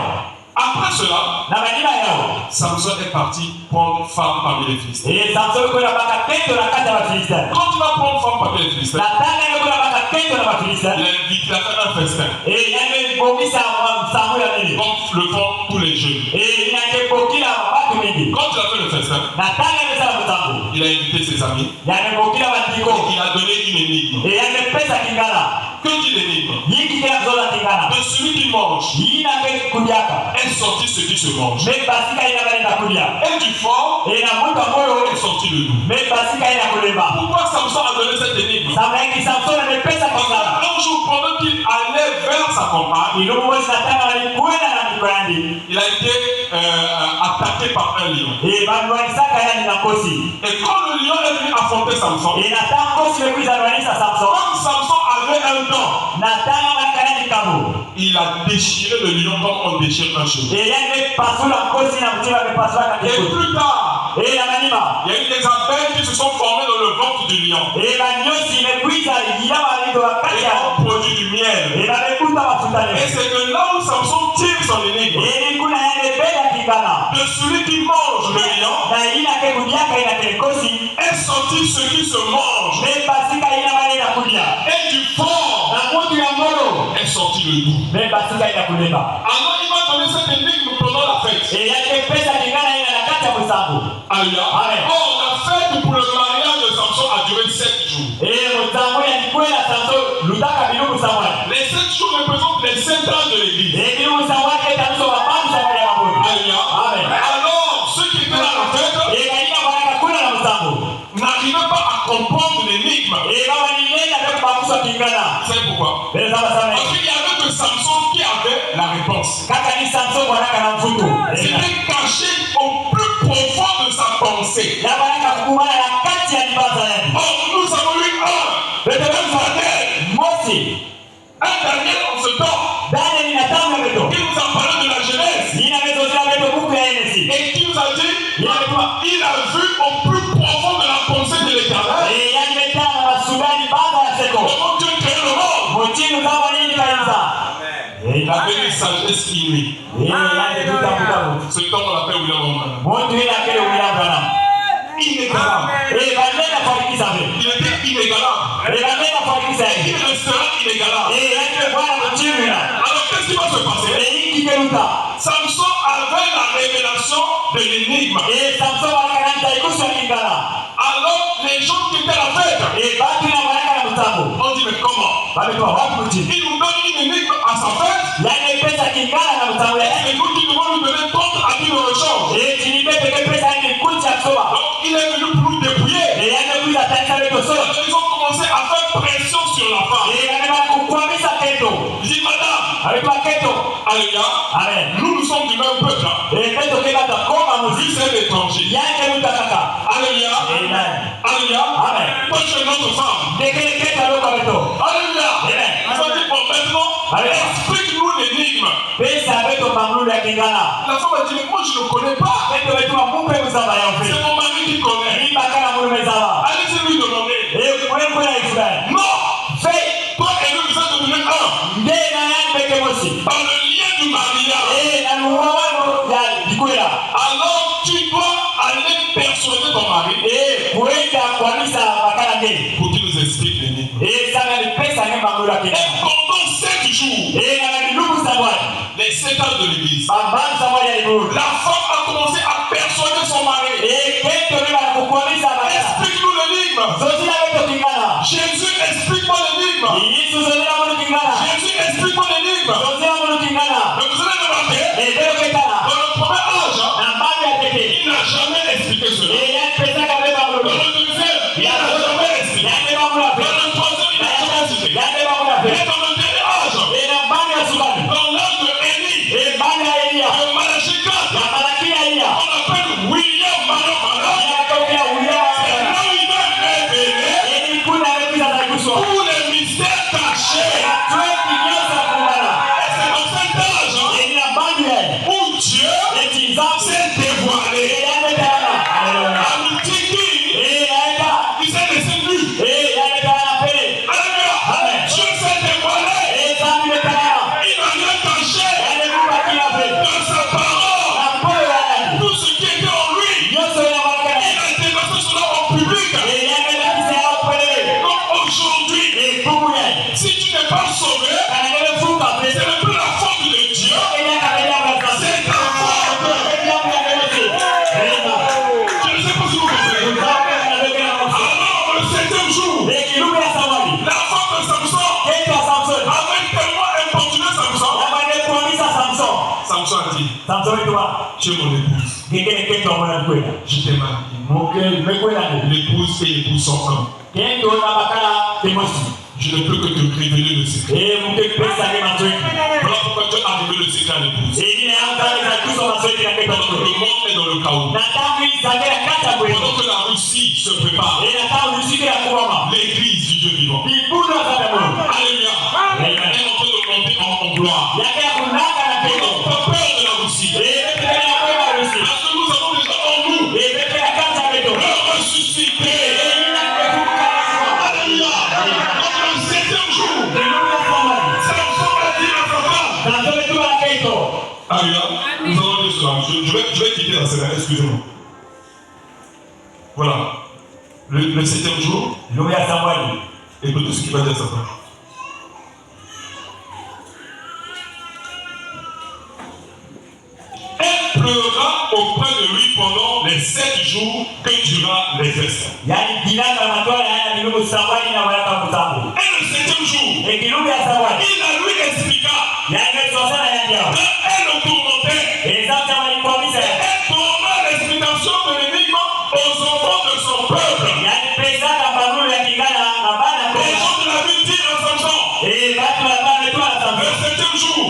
après cela, Na manina yao. Samson est parti prendre femme parmi les Philistins. Samson kwa baka kendo na kata wa Filistini. Quand il va prendre femme parmi les Philistins, Nataka ndio kwa baka kendo na Filistini. il a invité à faire un festin, Yani bomisa Samuel nini. comme le font tous les jeunes. Inakepokila watu wengi. Quand il a fait le festin, Nataka ndio sana mtambo. il Il a invité ses amis. yamepokea bandiko Il a donné une énigme. yamepesa kingana Que dit l'énigme? yiki tena zola kingana De celui qui mange yina ke kuliaka est sorti ce qui se mange. me basika ina balenda kulia Et du fort ina muta moyo est sorti le doux. me basika ina kuleba Pourquoi Samson a donné cette énigme? samaki Samson amepesa kingana Un jour, pendant qu'il allait vers sa compagne, ilo mmoja nataka alikwenda na mikwandi il a été attaqué par un lion. bantu walisaka yani na kosi Et quand le lion est venu affronter Samson, nataka kosi mekuiza lwanisa Samson comme Samson avait un dent, nataka bakana nikabu il a déchiré le lion comme on déchire un cheveu. yani pasula kosi na mtima amepasula Et kakiku plus tard, na manima il y a eu des abeilles qui se sont formées dans le ventre du lion. banyosi imekuiza yila walindo wakati Et ya ont produit du miel. bamekuta mafuta Et leo c'est que là où Samson tire son énigme, kuna yale bega kikana de celui qui mange le lion, na ina ke kudiaka ina ke kosi est sorti ce qui se mange. me basika ina bale na kudia Et du fort na mutu ya ngoro est sorti le doux. me basika ina kuleba Alors il m'a donné cette énigme pendant la fête. yake pesa kingana ina na kata msango Alléluia. Amen. Or, la fête pour le mariage de Samson a duré 7 jours. msango ya kwenda Samson lutaka bilugu samwana Les 7 jours représentent les 7 ans de l'église. bilugu samwana tanzo wa mamsa ya mabudu Alléluia. Amen. Alors, ceux qui étaient dans la fête ina baraka kuna na msango n'arrivaient pas à comprendre l'énigme. baba ni nenda kwa kubakuswa kingana C'est pourquoi? bele sama sana Parce qu'il y avait que Samson qui avait la réponse. kaka ni Samson mwanaka na mfutu C'était caché au plus profond de sa pensée. ya baraka kukumana na kati ya libaza yake Or, nous avons eu un Daniel. mosi Un Daniel en ce temps Daniel inatanga beto qui nous a parlé de la Genèse ina beto zila beto buku ya Enesi et qui nous a dit il a vu au plus profond de la pensée de l'Éternel yani betana masudani baada ya seko comment Dieu crée le monde. mutinu kama nini kaanza Il avait une sagesse inouïe. yani tutamutamu Ce temps on l'appelle William Roman. muntu ina kile William Branham Inégalable. banena farikisa be Il était inégalable. banena farikisa Il yake restera inégalable. yani bwana mutinu ina Alors qu'est-ce qui va se passer? hiki keluta Samson avait la révélation de l'énigme. Samson wanakananta ikusu kingana Alors les gens qui étaient à la fête, batu na mwanaka na mtambo on dit mais comment? bametoa wapi mutinu Il nous donne une énigme à sa fête. yani pesa kingana na mtambo yake Et nous qui devons lui donner compte à qui le rechange. tinibete ke pesa yake kucha soba Donc il est venu pour nous dépouiller. yani kuiza tanisa beto soba Alors, ils ont commencé à faire pression sur la femme. yani kukwamisa keto Il dit madame, alikuwa keto alléluia, amen nous sommes du même peuple. keto kebata koma Lui muziki c'est l'étranger. yake mutakaka Alléluia, amen alléluia. amen Toi tu es notre femme. dekele keto aloka beto Alléluia. Amen. Ils ont dit bon maintenant, Amen. explique-nous l'énigme. pesa beto mamlulu ya kingana La femme a dit mais moi je ne connais pas. keto beto mumpe muzaba ya mpe C'est mon mari qui connaît. ibakana mulume zaba Allez-y lui demander. kwekwe na Israeli Non, fei toi et lui vous êtes devenus un. ndena yani beke mosi Par le lien du mariage. na luwawano ya likwela Alors tu dois aller persuader ton mari kuenda kwamisa bakala ngeli pour qu'il nous explique l'énigme. sana ni pesa ne mamlulu ya Et kingana pendant 7 jours, na bilugu za Bwana les 7 ans de l'église, bambanza moja ya libudu la femme a commencé à persuader son mari. keto neba kukwamisa bakala Explique-nous l'énigme. zozila beto kingana Jésus, explique-moi l'énigme. Yesu zozila mulu kingana Jésus, explique-moi l'énigme. zozila mulu kingana Mais vous allez remarquer, belo ketana dans le premier âge, na mbambi ya tete il n'a jamais expliqué cela. yani pesa kabeba Dans mulu le deuxième, il n'a jamais expliqué. yani mamlulu ya Dans pesa le troisième, il n'a jamais expliqué. yani mamlulu ya Et pesa dans le dernier âge, na mbambi ya sukani dans l'âge de Élie, mbambi ya Elia de Malachie 4, na Malaki ya Elia on appelle William Manon. yakatokea C'est William là où il va révéler ili kuna amekuja za kuswa tous les mystères cachés. na twendi nyoza Samson a dit, Samson toi. tu es mon épouse. Quelqu'un qui est en train de Je t'ai marié. Mon cœur, me quoi là? L'épouse et l'épouse sont un. Quelqu'un qui est en train Je ne peux que te révéler le secret. et mon cœur peut s'arrêter ma truc. Voilà pourquoi Dieu a révélé le secret à l'épouse. Et il est en train de tout son truc qui a fait Pendant que le monde est dans le chaos. Pendant que la Russie se prépare. L'église du Dieu vivant. Alléluia. Elle est en train de monter en gloire. On n'a pas peur de la Russie. Parce que nous avons déjà en nous le ressuscité. Alléluia. Dans le 7e jour, Samson a dit à sa femme. Alléluia. Nous allons dire cela. Je vais quitter la scène. Excusez-moi. Voilà. Le 7e jour, écoutez ce qu'il va dire à sa femme. Elle pleura auprès de lui pendant les 7 jours que dura les festes. Et le 7e jour, il la lui expliqua qu'elle le tourmentait. Elle donna l'explication de l'énigme aux enfants de son peuple. Les gens de la ville dirent à Samson, le 7e jour,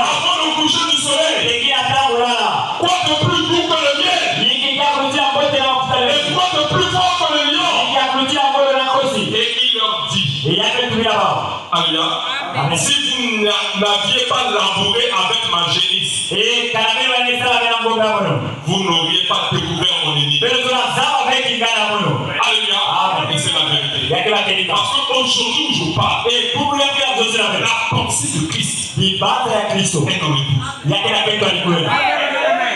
avant le coucher du soleil, quoi de plus doux que le miel, et quoi de plus fort que le lion. Et il leur dit, Alléluia, si vous n'aviez pas labouré avec ma génisse, vous n'auriez pas découvert mon énigme. Alléluia. Et c'est la vérité. Parce qu'aujourd'hui où je parle, la pensée de Christ est dans l'époux.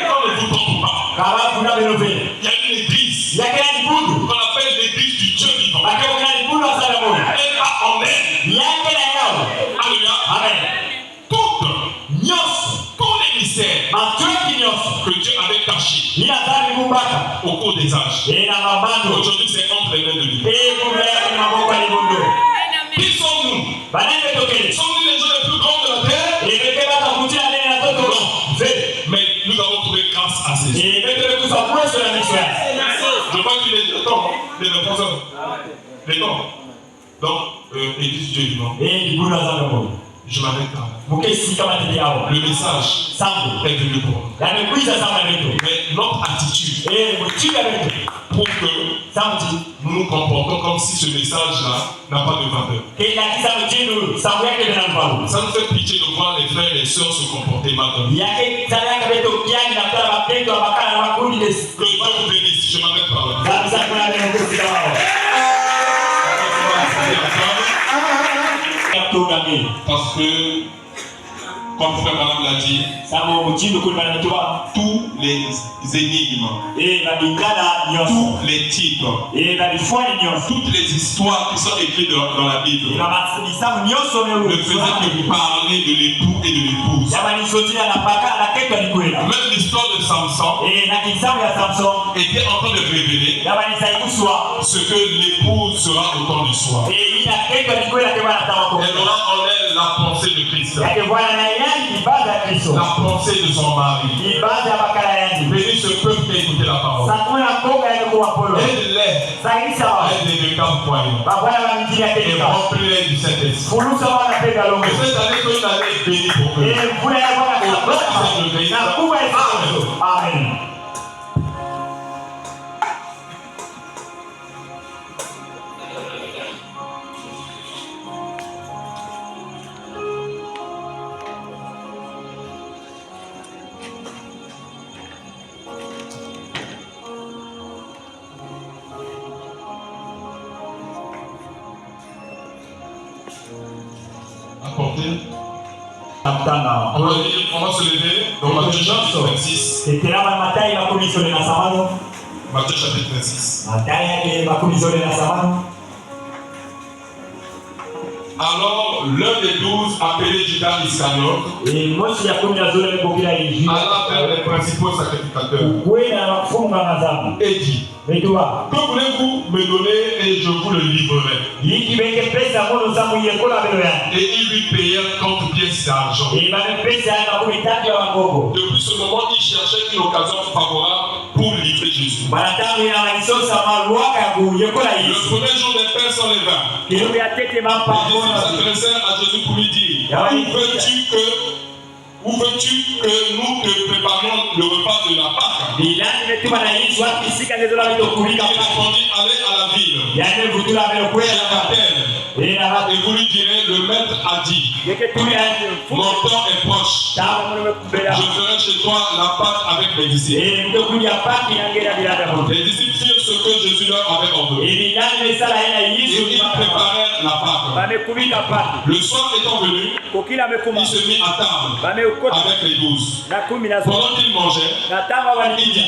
Quand ne vous trompe pas, il y a une église qu'on appelle l'église du Dieu vivant. Elle a en elle, alléluia, tous les mystères que Dieu avait cachés au cours des âges. Aujourd'hui, c'est entre les mains de Dieu. Qui sommes-nous? Sommes-nous les gens les plus grands de la terre? Non. Mais nous avons trouvé grâce à ces gens. Je crois qu'il est le temps, les 9 heures. Les temps. Donc, église Dieu vivant. Je m'arrête là. Le message est venu pour nous. Mais notre attitude pour que nous nous comportons comme si ce message-là n'a pas de valeur. Ça nous fait pitié de voir les frères et les sœurs se comporter mal. Que Dieu vous bénisse. Je m'arrête par là. Parce que, comme Frère Madame l'a dit, tous les énigmes, tous les types, toutes les histoires qui sont écrites dans la Bible ne faisaient que parler de l'époux et de l'épouse. Même l'histoire de Samson était en train de révéler ce que l'épouse sera au temps du soir. Elle aura en elle la pensée de Christ, la pensée de son mari. Bénis ce peuple qui a écouté la parole. Aide-les à être des véritables croyants et remplis-les du Saint-Esprit. Que cette année soit une année bénie pour eux. Amen. On va se lever dans Matthieu chapitre 26. Matthieu chapitre 26. Alors l'un des 12, appelé Judas Iscariote, Et moi, si ya kumi na zole mpokela Yesu. alla vers les principaux sacrificateurs Kwenda wafunga mazamu. et dit, Metua. que voulez-vous me donner et je vous le livrerai. Yiki benge pesa mono zamu yekola belo ya. Et ils lui payèrent 30 pièces d'argent. E bame pesa ya makumi tatu ya magogo. Depuis ce moment, ils cherchaient une occasion favorable pour livrer Jésus. Mwanadamu ina maisosa maluaka ya kuyekola Le Yesu. premier jour, les pères s'enleva. Kilume ya tete mapa Les disciples mono. s'adressèrent à Jésus pour lui dire, où veux-tu que nous te préparions le repas de la Pâque? Bilani metuma na Yesu wapi sika ndola Il bito kulika. répondit, allez à la ville, Yane vutula belo chez kwela na. Athènes, E na hati. et vous lui direz, le maître a dit, Yeke tumi ya. mon temps est proche. Tawa mono mekubela. Je ferai chez toi la Pâque avec mes disciples. E mto kuja paki na ngera bilada mono. Les disciples firent ce que Jésus leur avait ordonné. E bilani mesala ina Et Yesu. ils préparèrent la Pâque. Bamekubika paki. Le soir étant venu, Kokila mekuma. il se mit à table Bamekota. avec les 12. Na kumi na zole. Pendant qu'ils mangeaient, Na tanga il wali. dit,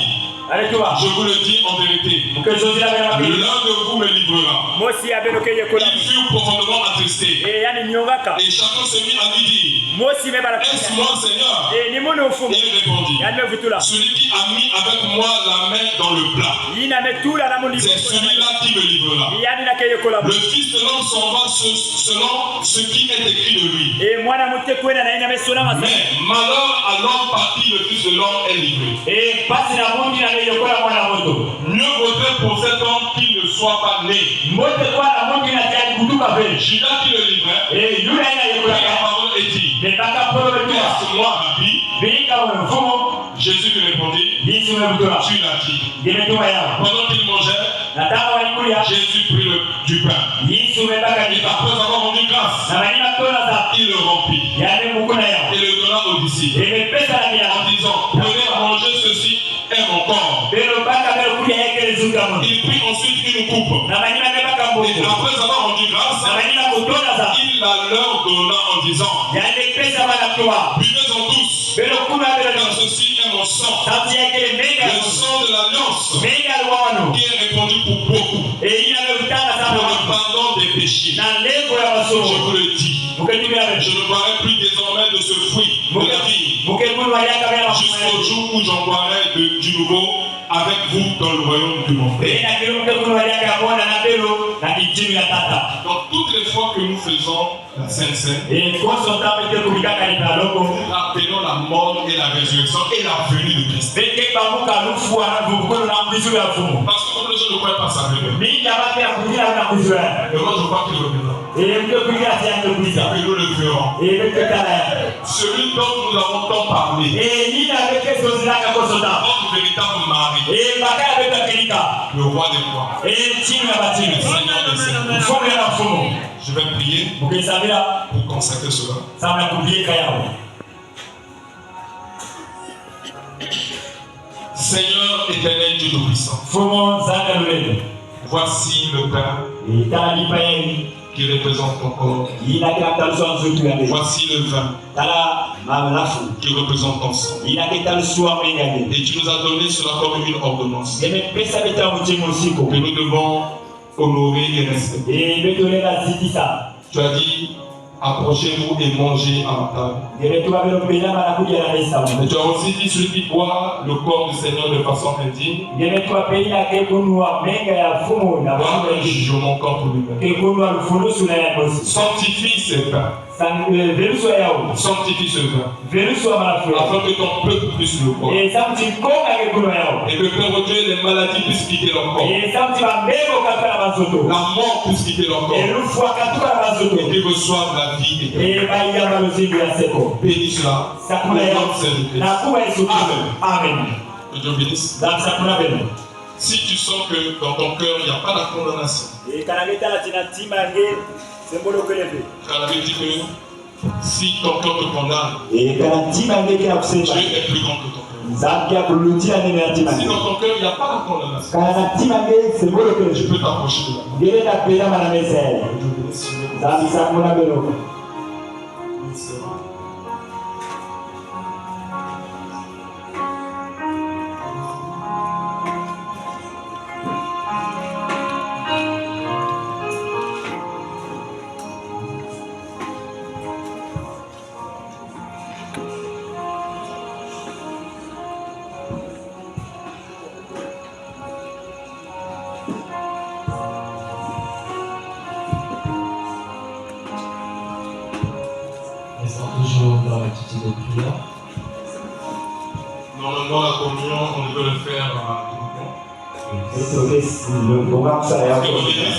Alikuwa. je vous le dis en vérité, Mke zozila bela l'un mabili. de vous me livrera. Mosi ya belo keye kola. Ils furent profondément attristés. E yani nyongaka. Et chacun se mit à lui dire, Mosi me bala. est-ce moi, Seigneur? E ni mono ufumu. Et il répondit, Yani me vutula. celui qui a mis avec moi la main dans le plat, Yina metula na mundi. c'est celui-là qui me livrera. Yani na keye kola. Le Fils de l'homme s'en va selon ce qui est écrit de lui. E mwana mute kwenda na ina mesona masa. Mais malheur à l'homme par qui le Fils de l'homme est livré. E pasi na mundi na keye kola mwana moto. Mieux vaudrait pour cet homme qu'il ne soit pas né. Mote kwa na mundi na tayari kutuka vile. Judas qui le livrait, E yule ina prit yekola. la parole et dit, Ne baka polo betua. est-ce moi, Rabbi? Bilika mwana mfumo. Jésus lui répondit, Yesu me vutula. tu l'as dit. Gemetuma yao. Pendant qu'il mangeait, Na tanga walikulia. Jésus prit du pain. Yesu me baka Et nipa. après avoir rendu grâce, Na manima tola za. il le remplit Yani mukuna yao. et le donna aux disciples E me pesa na bila. en disant, prenez, mangez, ceci est mon corps. Belo baka belo kulia yeke zuka moto. Il prit ensuite une coupe Na manima me baka et mboko. après avoir rendu grâce, Na manima kutola za. il la leur donna en disant, Yani pesa bana toa. buvez-en tous, Belo kuna belo car na. ceci est mon sang, Tanti yake mega. le sang de l'alliance, Mega luano. qui est répandu pour beaucoup, E ina me utanga pour sana. le pardon des péchés. Na lengo ya Je masomo. vous le dis, Muketumia je belo. ne boirai plus désormais de ce fruit de la vie, Mukekulu waliaka bela jusqu'au masomo. jour où j'en boirai du nouveau avec vous dans le royaume de mon Père. Ina kilo mukekulu waliaka bona na belo na kitimi ya tata. Donc toutes les fois que nous faisons la Sainte Seine, E koso tabe te kubikaka ni paloko. nous rappelons la mort et la résurrection et la venue de Christ. Bete bamuka lufu ana bukulu na mbizu ya fumu. Parce que comme les gens ne croient pas sa venue, Mingi abate ya kujira na kujira. et moi je crois qu'il reviendra. E mke kujira ti ya kujiza. Et nous le ferons. E mke kala ya. Celui dont nous avons tant parlé, E nina beke sozilaka kosota. notre véritable mari, E bakaya beka kelika. le roi des rois, E timu ya batimi. le Seigneur des seigneurs. Mfumu ya mfumu. Je vais prier Mukisabira pour consacrer cela. sana kubieka yao. Seigneur éternel Dieu Tout-Puissant, Mfumu zanga lulele. voici le pain E tala lipa yeni. qui représente ton corps. Ina kila mtalusu nzutu ya mbele. Voici le vin Tala mamlafu. qui représente ton sang. Ina kitalusu wa mwenga mbele. Et tu nous as donné cela comme une ordonnance Nimepesa beta mtimu usiku. que nous devons honorer et respecter. E betoleka zitisa. Tu as dit, approchez-vous et mangez à ma table. Gemetuwa belo pela manakuja na mesa. Mais tu as aussi dit, celui qui boit le corps du Seigneur de façon indigne, Gemetuwa pela ke kunwa menga ya fumu na boit un wangu. jugement contre lui-même. Ke kunwa lufunusu na ya kosi. Sanctifie ces pains, Velusu yao. sanctifie ce vin, Velusu wa manafu. afin que ton peuple puisse le boire. E samti konga ke kunwa yao. Et que Père Dieu, les maladies puissent quitter leur corps. E samti bambego katuka na bazoto. La mort puisse quitter leur E corps. lufu katuka na bazoto. Et qu'ils reçoivent la vie éternelle. E baiya balozingu ya seko. Bénis cela. Sakuna Au nom yao. de Saint-Christ. Na kuwa Yesu Kristo. Amen. Que Dieu bénisse. Dans sakuna beno. Si tu sens que dans ton cœur, il n'y a pas la condamnation, E kanageta la tinatima nge sembolo kelebe. car la Bible dit que si ton cœur te condamne, E kanatima nge kila kusema. Dieu est plus grand que ton cœur. Zambia kulutila nene ya tima. Si dans ton cœur, il n'y a pas la condamnation, Kana tima nge sembolo tu kelebe. peux t'approcher de là. Gele na pela mana mesa ya. Que Dieu bénisse. Zambi sakuna beno. Normalement, la communion, on devait le faire à groupement. Parce que l'Église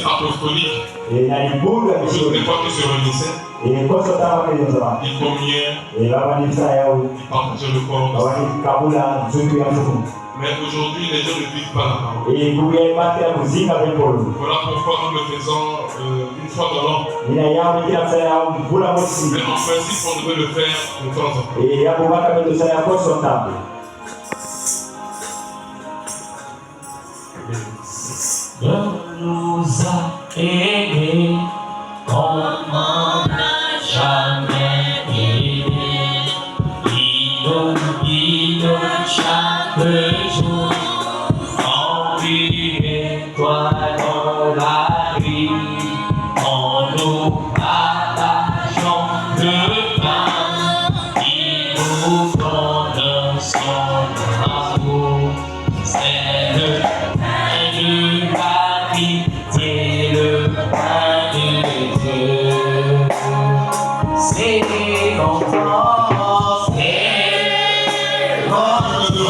apostolique, toutes les fois qu'ils se réunissaient, ils communiaient, ils partageaient le corps. Mais aujourd'hui, les gens ne vivent pas la parole. Voilà pourquoi nous le faisons une fois dans l'an. Mais en principe, on devait le faire de temps en temps. Dieu nous a aimés comme on n'a jamais aimé. Il nous chaque jour, envie étoile dans la nuit. En nous partageons le pain, il nous donne son amour. C'est le pain de la vie, c'est le pain de Dieu. C'est mon corps, c'est mon corps.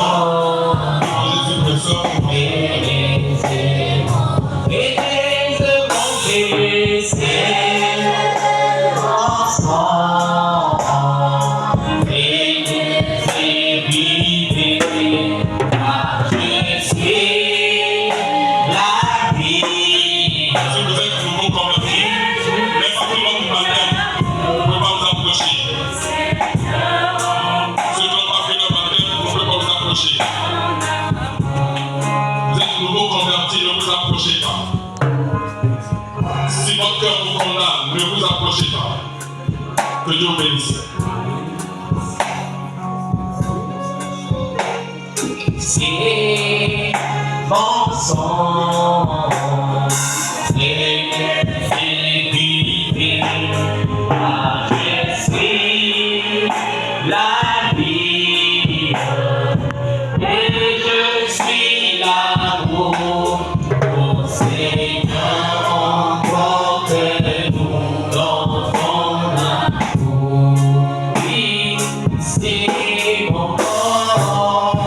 Si votre cœur vous condamne, ne vous approchez pas. Que Dieu vous bénisse. C'est mon sang, c'est vivre. Je suis la vie et je suis l'amour. Oh Seigneur, emporte-nous dans ton amour. Oui, c'est mon corps.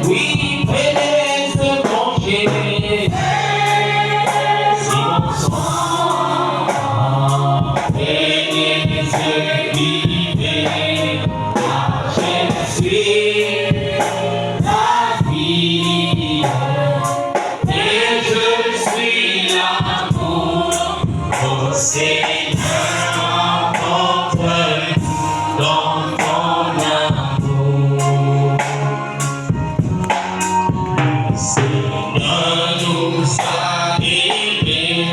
Oui, pénètre mon Jésus, c'est mon sang, pénètre vivre, je suis la vie, et je suis l'amour, oh Seigneur, emporte dans ton amour. Seigneur nous a aimés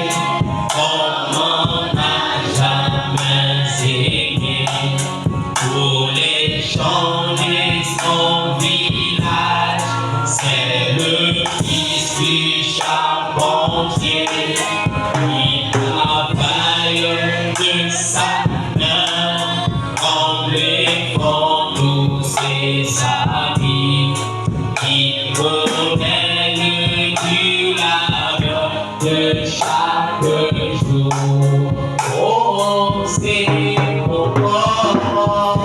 comme on n'a jamais aimé. Pour les gens de son village, c'est le fils du charpentier. Il travaille de sa main en levant tous ses amis. Il promène du labeur de chaque jour. Oh, c'est mon corps.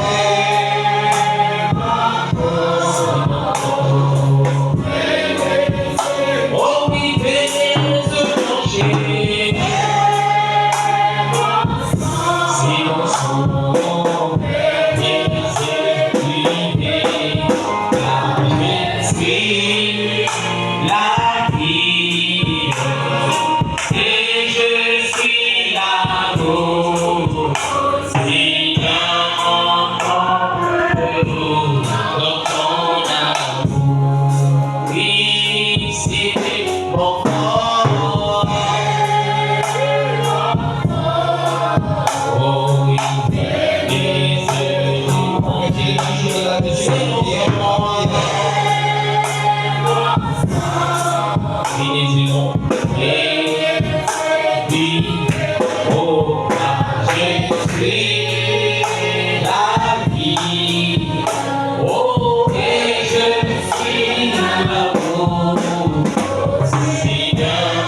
Oh oui, venez se manger. C'est mon sang, et c'est privé. Car je suis la vie, et je suis l'amour. Seigneur, emporte-nous dans ton amour. Oui, c'est mon corps. Oh oui, c'est mon Jésus, c'est mon corps. Bénissons et vie, oh car je suis la vie, oh et je suis l'amour. Seigneur,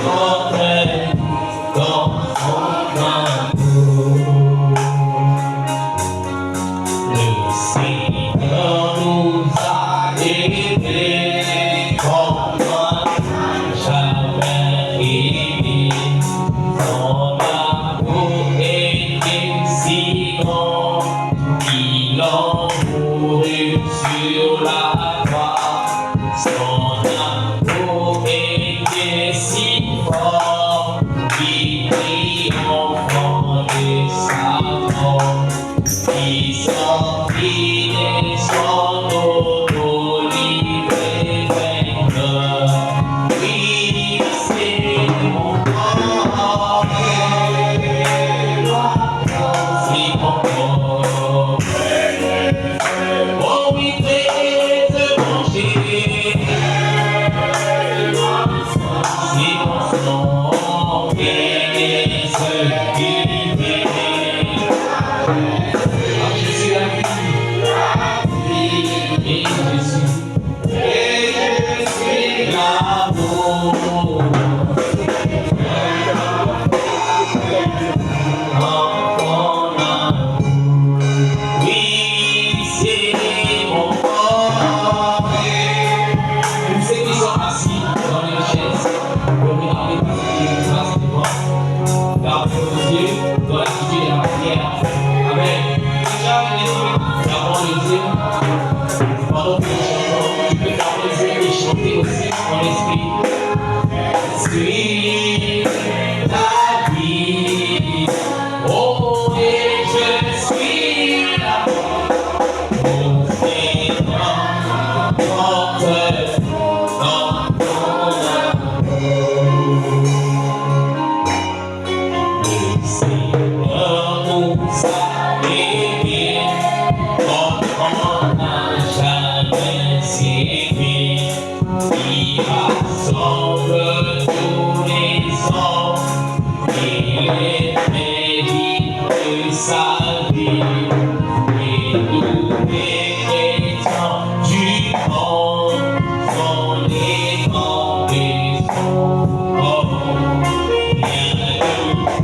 entre dans ton amour. Son amour était si grand, il en mourut sur la croix. Son amour était si fort, il prit enfant de sa mort. Il sortit des cendres pour livrer vainqueur. Oui, c'est mon corps, c'est mon corps. Oh oui, faites manger, c'est mon sang, et ce qui vient. Jésus a vu, et Jésus, l'amour. Enfant d'amour, oui, c'est mon corps. Tous ceux qui sont assis dans les chaises, regardez par les traces devant. Gardez vos yeux dans l'attitude de la prière. Amen. Déjà, l'esprit, fermons les yeux. Pendant que nous chantons, tu peux fermer les yeux et chanter aussi en esprit. Suis la vie. Oh, et je suis là. Mon Seigneur, porte dans ton amour. Le Seigneur nous a aimés, comme on n'a jamais aimé. Il rassemble tous les hommes, il les médite de sa vie. Et tous les chrétiens du monde sont les grands et son homme. Rien ne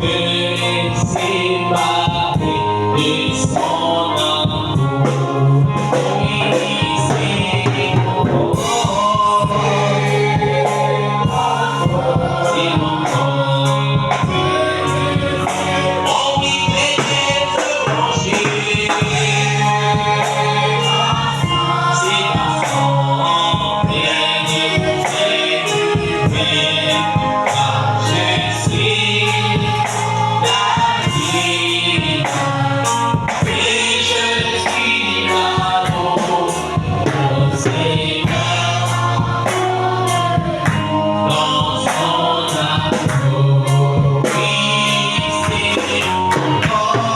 peut les séparer de son amour. Oui, c'est mon corps, c'est mon corps. Oh oui, faites manger, c'est mon sang, bien-aimé, car je suis la vie, et je suis l'amour, mon Seigneur, dans son amour. Oui, c'est mon corps,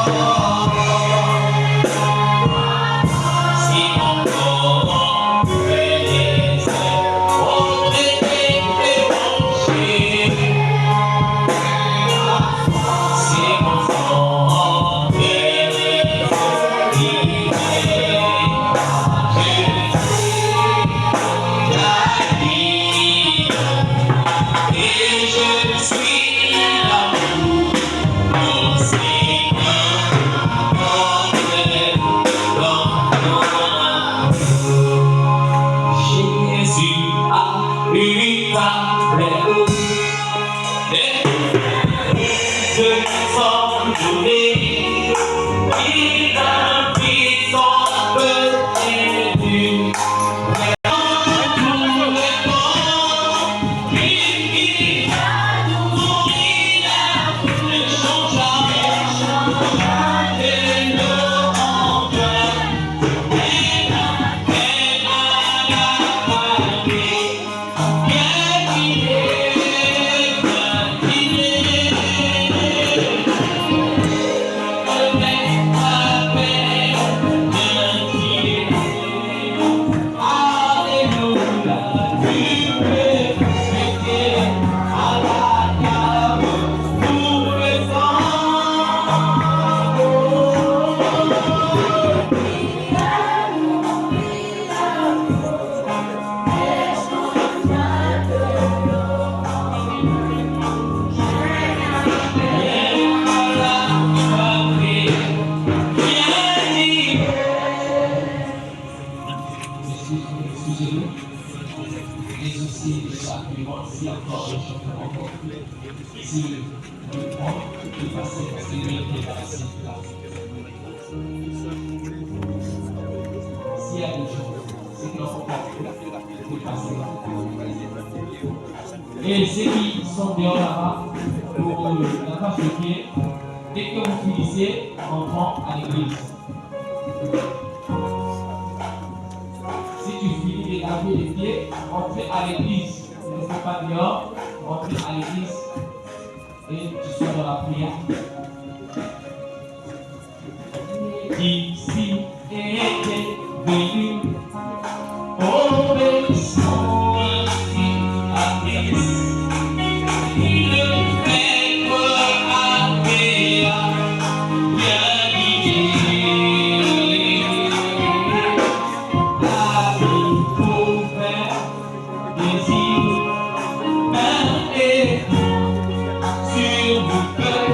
c'est mon corps, oh, manger, c'est mon sang, la vie, et je suis l'amour, mon Seigneur, dans ton amour. Jésus a eu ta plaie, de son donné, il a pris son petit. comprendre, de passer parce que Dieu est passé là. S'il y a des gens, c'est qu'ils n'ont pas de passer là. Et ceux qui sont dehors là-bas, pour la page de pied, dès que vous finissez, entrons à l'église. Si tu finis de laver les pieds, entrez à l'église. Ne restez pas dehors, entrez à l'église et tu sois dans la prière. Ici était venu, obéissant ainsi à Christ. Il le fait agréable, bien guidé. La vie pour faire désir, main et sur le cœur.